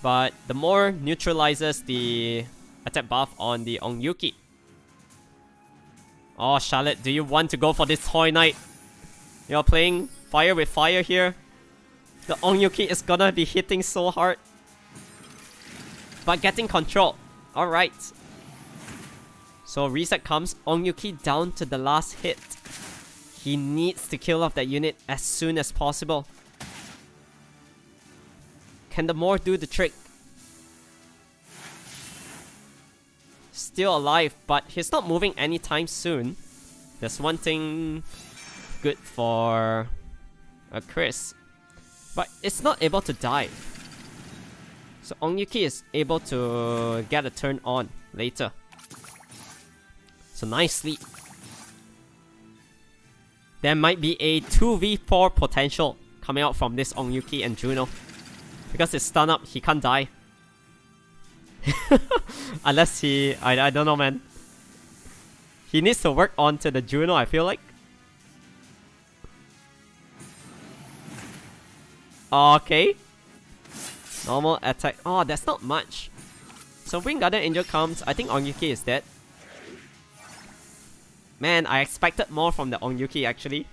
but the more neutralizes the attack buff on the Onyuki. Oh, Charlotte, do you want to go for this Toy Knight? You're playing fire with fire here. The Onyuki is gonna be hitting so hard, but getting control. Alright. So reset comes. Onyuki down to the last hit. He needs to kill off that unit as soon as possible. Can the Moor do the trick? Still alive, but he's not moving anytime soon. There's one thing good for Chris, but it's not able to die. So Onyuki is able to get a turn on later. So nice sleep. There might be a 2v4 potential coming out from this Onyuki and Juno. Because it's stun up, he can't die. Unless I don't know, man. He needs to work on to the Juno, I feel like. Okay. Normal attack. Oh, that's not much. So Wing Guardian Angel comes. I think Onyuki is dead. Man, I expected more from the Onyuki actually.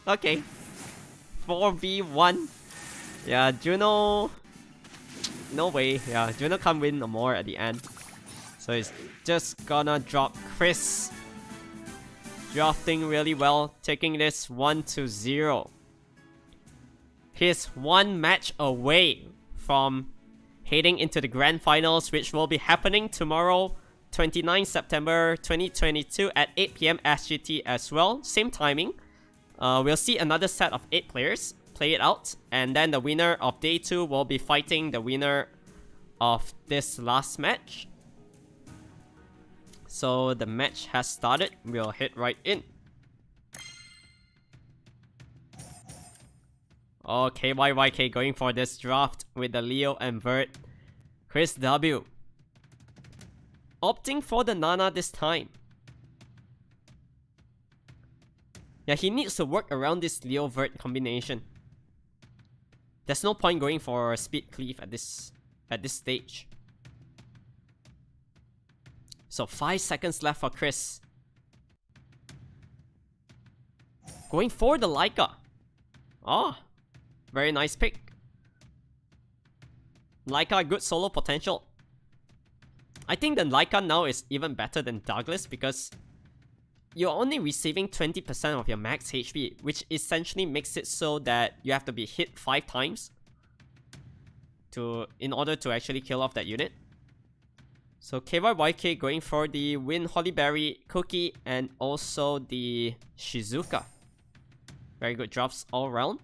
Okay. 4v1. Yeah, Juno. No way. Yeah, Juno can't win no more at the end. So he's just gonna drop Chris. Drafting really well, taking this 1-0. He's one match away from heading into the grand finals, which will be happening tomorrow, 29 September 2022 at 8 PM SGT as well. Same timing. We'll see another set of 8 players play it out, and then the winner of day 2 will be fighting the winner of this last match. So the match has started. We'll head right in. Oh, KYYK going for this draft with the Leo and Vert. Chris W. Opting for the Nana this time. Yeah, he needs to work around this Leo Vert combination. There's no point going for speed cleave at this stage. So 5 seconds left for Chris. Going for the Leica. Oh, very nice pick. Leica, good solo potential. I think the Leica now is even better than Douglas because you're only receiving 20% of your max HP, which essentially makes it so that you have to be hit 5 times in order to actually kill off that unit. So KYYK going for the Wind Hollyberry, Cookie, and also the Shizuka. Very good drops all around.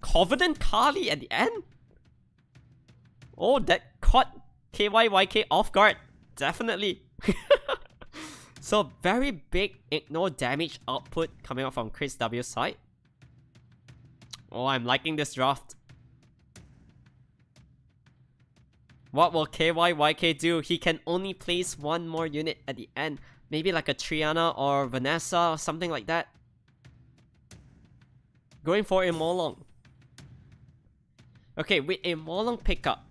Covenant Kali at the end? Oh, that caught KYYK off guard. Definitely. So very big ignore damage output coming out from Chris W's side. Oh, I'm liking this draft. What will KYYK do? He can only place one more unit at the end. Maybe like a Triana or Vanessa or something like that. Going for a Molong. Okay, with a Molong pickup,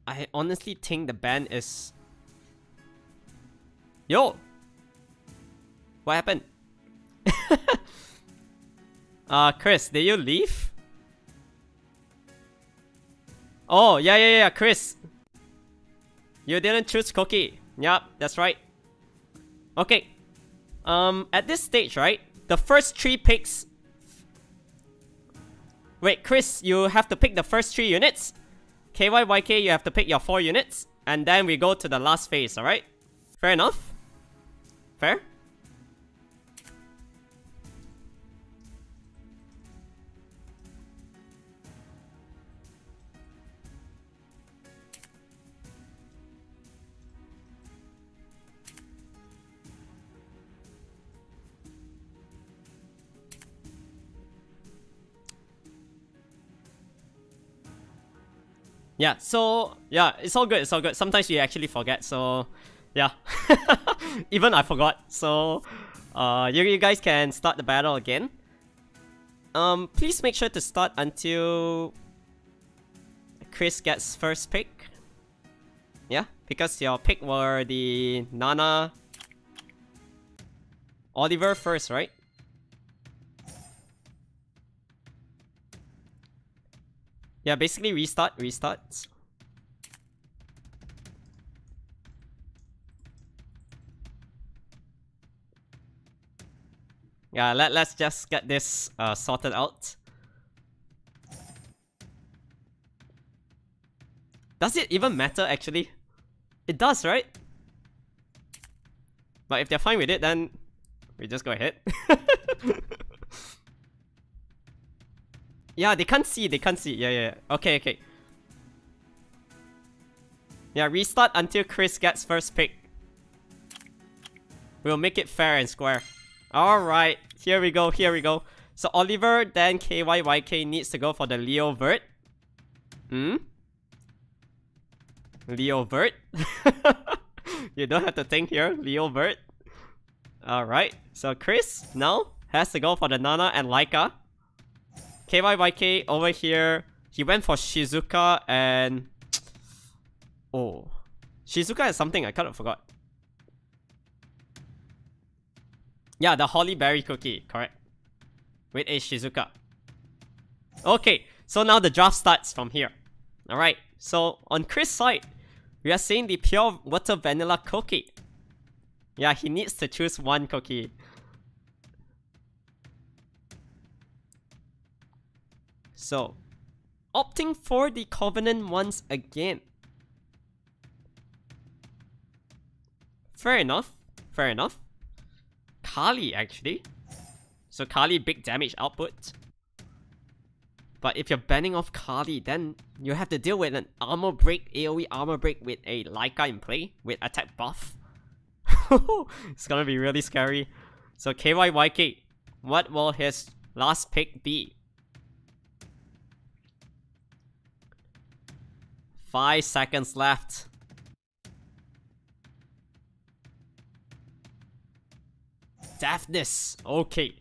I honestly think the ban is... Yo! What happened? Chris, did you leave? Oh, yeah, Chris. You didn't choose Cookie. Yup, that's right. Okay. At this stage, right? The first 3 picks... Wait, Chris, you have to pick the first 3 units. KYYK, you have to pick your 4 units. And then we go to the last phase, alright? Fair enough? Fair? Yeah, so, yeah, it's all good, it's all good. Sometimes you actually forget, so, yeah. Even I forgot, so, you guys can start the battle again. Please make sure to start until Chris gets first pick. Yeah, because your pick were the Nana, Oliver first, right? Yeah, basically restart. Yeah, let's just get this sorted out. Does it even matter actually? It does, right? But if they're fine with it, then we just go ahead. Yeah, they can't see. Yeah. Okay. Yeah, restart until Chris gets first pick. We'll make it fair and square. Alright, here we go. So Oliver, then KYYK needs to go for the Leo Vert. Leo Vert? You don't have to think here, Leo Vert. Alright, so Chris now has to go for the Nana and Laika. KYYK over here, he went for Shizuka and... Oh. Shizuka is something I kind of forgot. Yeah, the Holly Berry cookie, correct. With a Shizuka. Okay, so now the draft starts from here. Alright, so on Chris' side, we are seeing the pure water vanilla cookie. Yeah, he needs to choose one cookie. So, opting for the Covenant once again. Fair enough, fair enough. Kali actually. So Kali big damage output. But if you're banning off Kali, then you have to deal with an armor break, AoE armor break with a Laika in play with attack buff. It's gonna be really scary. So KYYK, what will his last pick be? 5 seconds left. Deafness. Okay.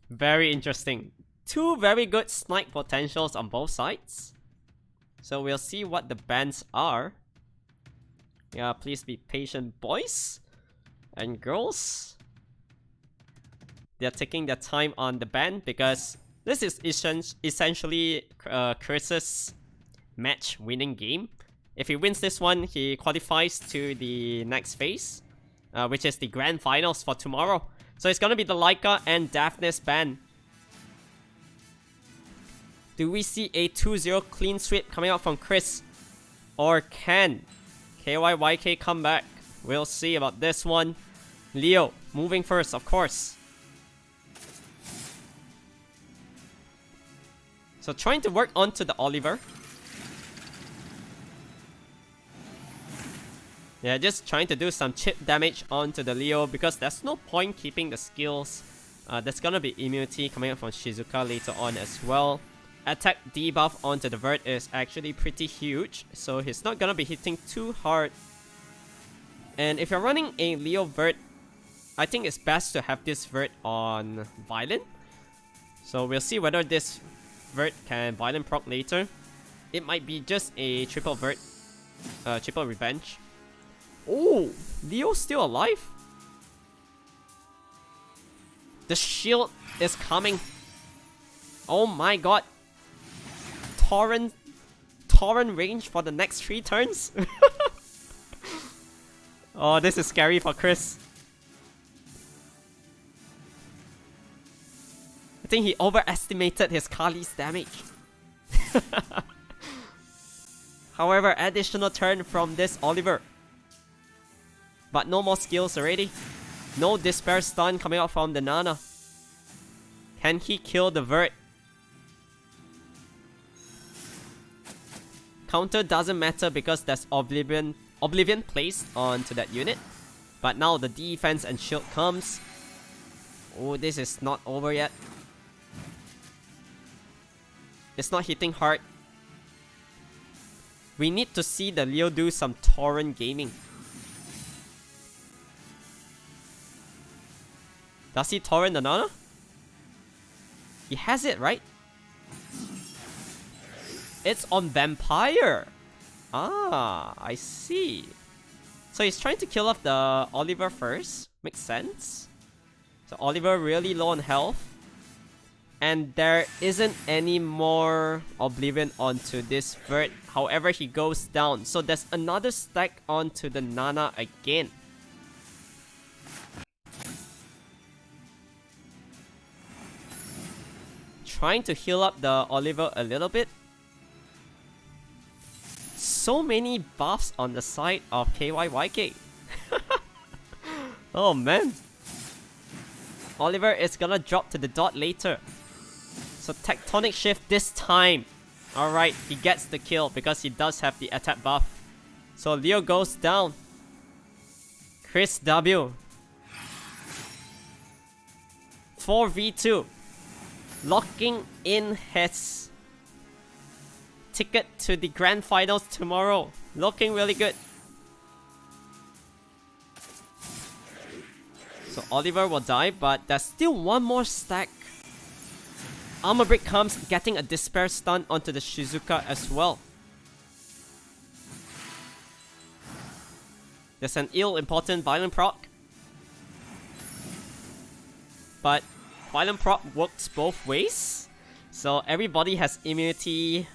Very interesting. Two very good snipe potentials on both sides. So we'll see what the bans are. Yeah, please be patient, boys and girls. They're taking their time on the ban because this is essentially Chris's match winning game. If he wins this one, he qualifies to the next phase, which is the grand finals for tomorrow. So it's gonna be the Laika and Daphnis ban. Do we see a 2-0 clean sweep coming out from Chris? Or can KYYK come back? We'll see about this one. Leo, moving first, of course. So trying to work onto the Oliver. Yeah, just trying to do some chip damage onto the Leo because there's no point keeping the skills. There's gonna be immunity coming out from Shizuka later on as well. Attack debuff onto the Vert is actually pretty huge, so he's not gonna be hitting too hard. And if you're running a Leo Vert, I think it's best to have this Vert on Violent. So we'll see whether this Vert can Violent proc later. It might be just a triple Vert, triple Revenge. Oh, Leo's still alive? The shield is coming. Oh my god. Torrent range for the next 3 turns? Oh, this is scary for Chris. I think he overestimated his Kali's damage. However, additional turn from this Oliver. But no more skills already. No Despair stun coming out from the Nana. Can he kill the Vert? Counter doesn't matter because there's Oblivion placed onto that unit. But now the defense and shield comes. Oh, this is not over yet. It's not hitting hard. We need to see the Leo do some torrent gaming. Does he torrent the Nana? He has it, right? It's on Vampire! Ah, I see. So he's trying to kill off the Oliver first. Makes sense. So Oliver really low on health. And there isn't any more Oblivion onto this Vert. However, he goes down. So there's another stack onto the Nana again. Trying to heal up the Oliver a little bit. So many buffs on the side of KYYK. Oh man. Oliver is gonna drop to the dot later. So Tectonic Shift this time. Alright, he gets the kill because he does have the attack buff. So Leo goes down. Chris W. 4v2. Locking in his ticket to the grand finals tomorrow. Looking really good. Oliver will die, but there's still one more stack. Armor Break comes, getting a Despair stun onto the Shizuka as well. There's an ill-important Violent proc. But Violent proc works both ways. So everybody has immunity,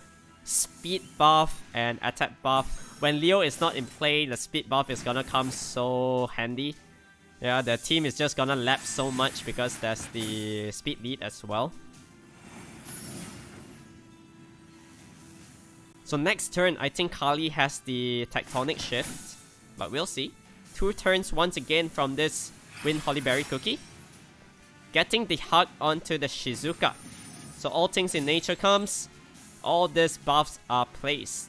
speed buff, and attack buff. When Leo is not in play, the speed buff is gonna come so handy. Yeah, the team is just gonna lap so much because there's the speed lead as well. So next turn, I think Kali has the Tectonic Shift, but we'll see. 2 turns once again from this Wind Hollyberry Cookie. Getting the hug onto the Shizuka. So all things in nature comes, all these buffs are placed.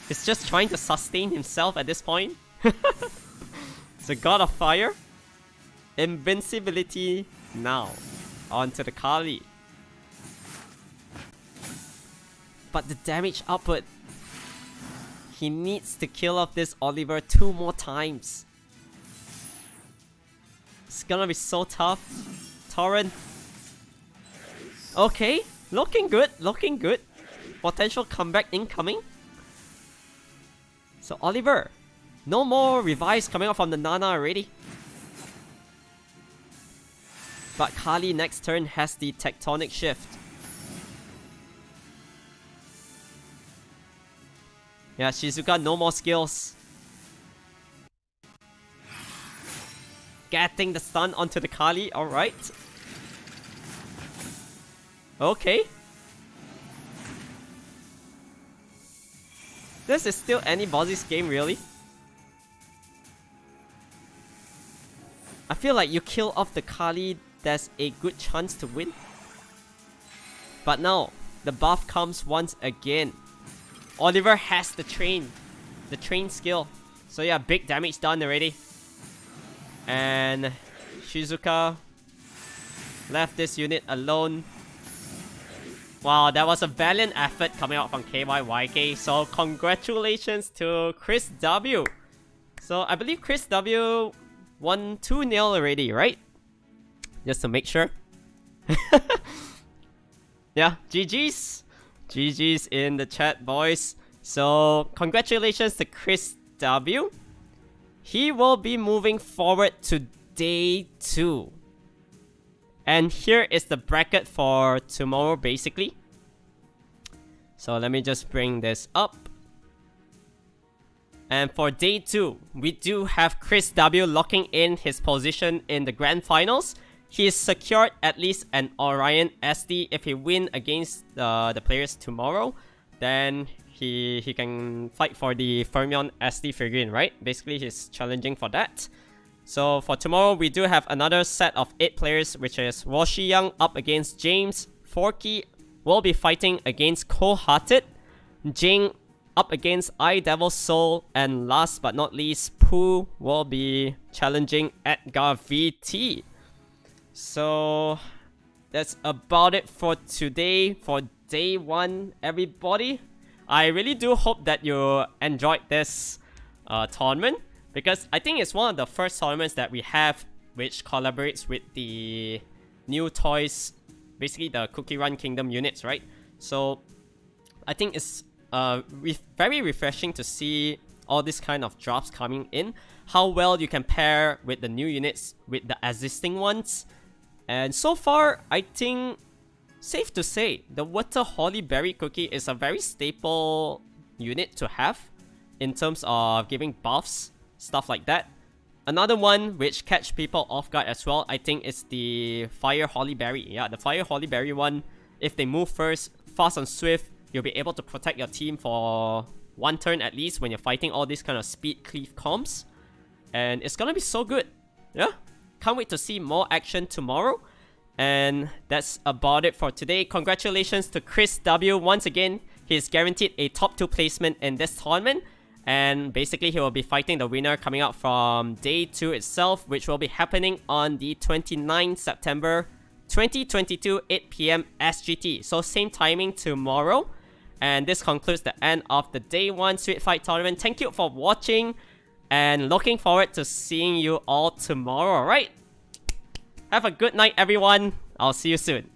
He's just trying to sustain himself at this point. So God of Fire. Invincibility now. Onto the Kali. But the damage output. He needs to kill off this Oliver 2 more times. It's gonna be so tough. Torrent. Okay, looking good, looking good. Potential comeback incoming. So Oliver, no more revives coming out from the Nana already. But Kali next turn has the Tectonic Shift. Yeah, Shizuka, no more skills. Getting the stun onto the Kali, alright. Okay. This is still anybody's game, really. I feel like you kill off the Kali, there's a good chance to win. But now, the buff comes once again. Oliver has the train skill. So yeah, big damage done already. And Shizuka left this unit alone. Wow, that was a valiant effort coming out from KYYK. So congratulations to Chris W. So I believe Chris W won 2-0 already, right? Just to make sure. Yeah, GG's. GG's in the chat, boys. So congratulations to Chris W. He will be moving forward to day 2. And here is the bracket for tomorrow, basically. So let me just bring this up. And for day 2, we do have Chris W locking in his position in the grand finals. He is secured at least an Orion SD. If he win against the players tomorrow, then he can fight for the Fermion SD figurine, right? Basically, he's challenging for that. So for tomorrow, we do have another set of 8 players, which is Washi Young up against James. Forky will be fighting against Cold-Hearted. Jing up against I Devil Soul. And last but not least, Pooh will be challenging Edgar VT. So that's about it for today, for day 1, everybody. I really do hope that you enjoyed this tournament, because I think it's one of the first tournaments that we have which collaborates with the new toys, basically the Cookie Run Kingdom units, right? So I think it's very refreshing to see all these kind of drops coming in, how well you can pair with the new units with the existing ones. And so far, I think, safe to say, the Water Holly Berry Cookie is a very staple unit to have in terms of giving buffs, stuff like that. Another one which catch people off guard as well, I think, is the Fire Holly Berry. Yeah, the Fire Holly Berry one, if they move first, fast and swift, you'll be able to protect your team for 1 turn at least when you're fighting all these kind of speed cleave comps. And it's gonna be so good. Yeah. Can't wait to see more action tomorrow. And that's about it for today. Congratulations to Chris W. Once again, he's guaranteed a top 2 placement in this tournament. And basically, he will be fighting the winner coming out from day 2 itself, which will be happening on the 29th September 2022, 8 PM SGT. So same timing tomorrow. And this concludes the end of the day 1 Street Fight tournament. Thank you for watching. And looking forward to seeing you all tomorrow, alright? Have a good night, everyone. I'll see you soon.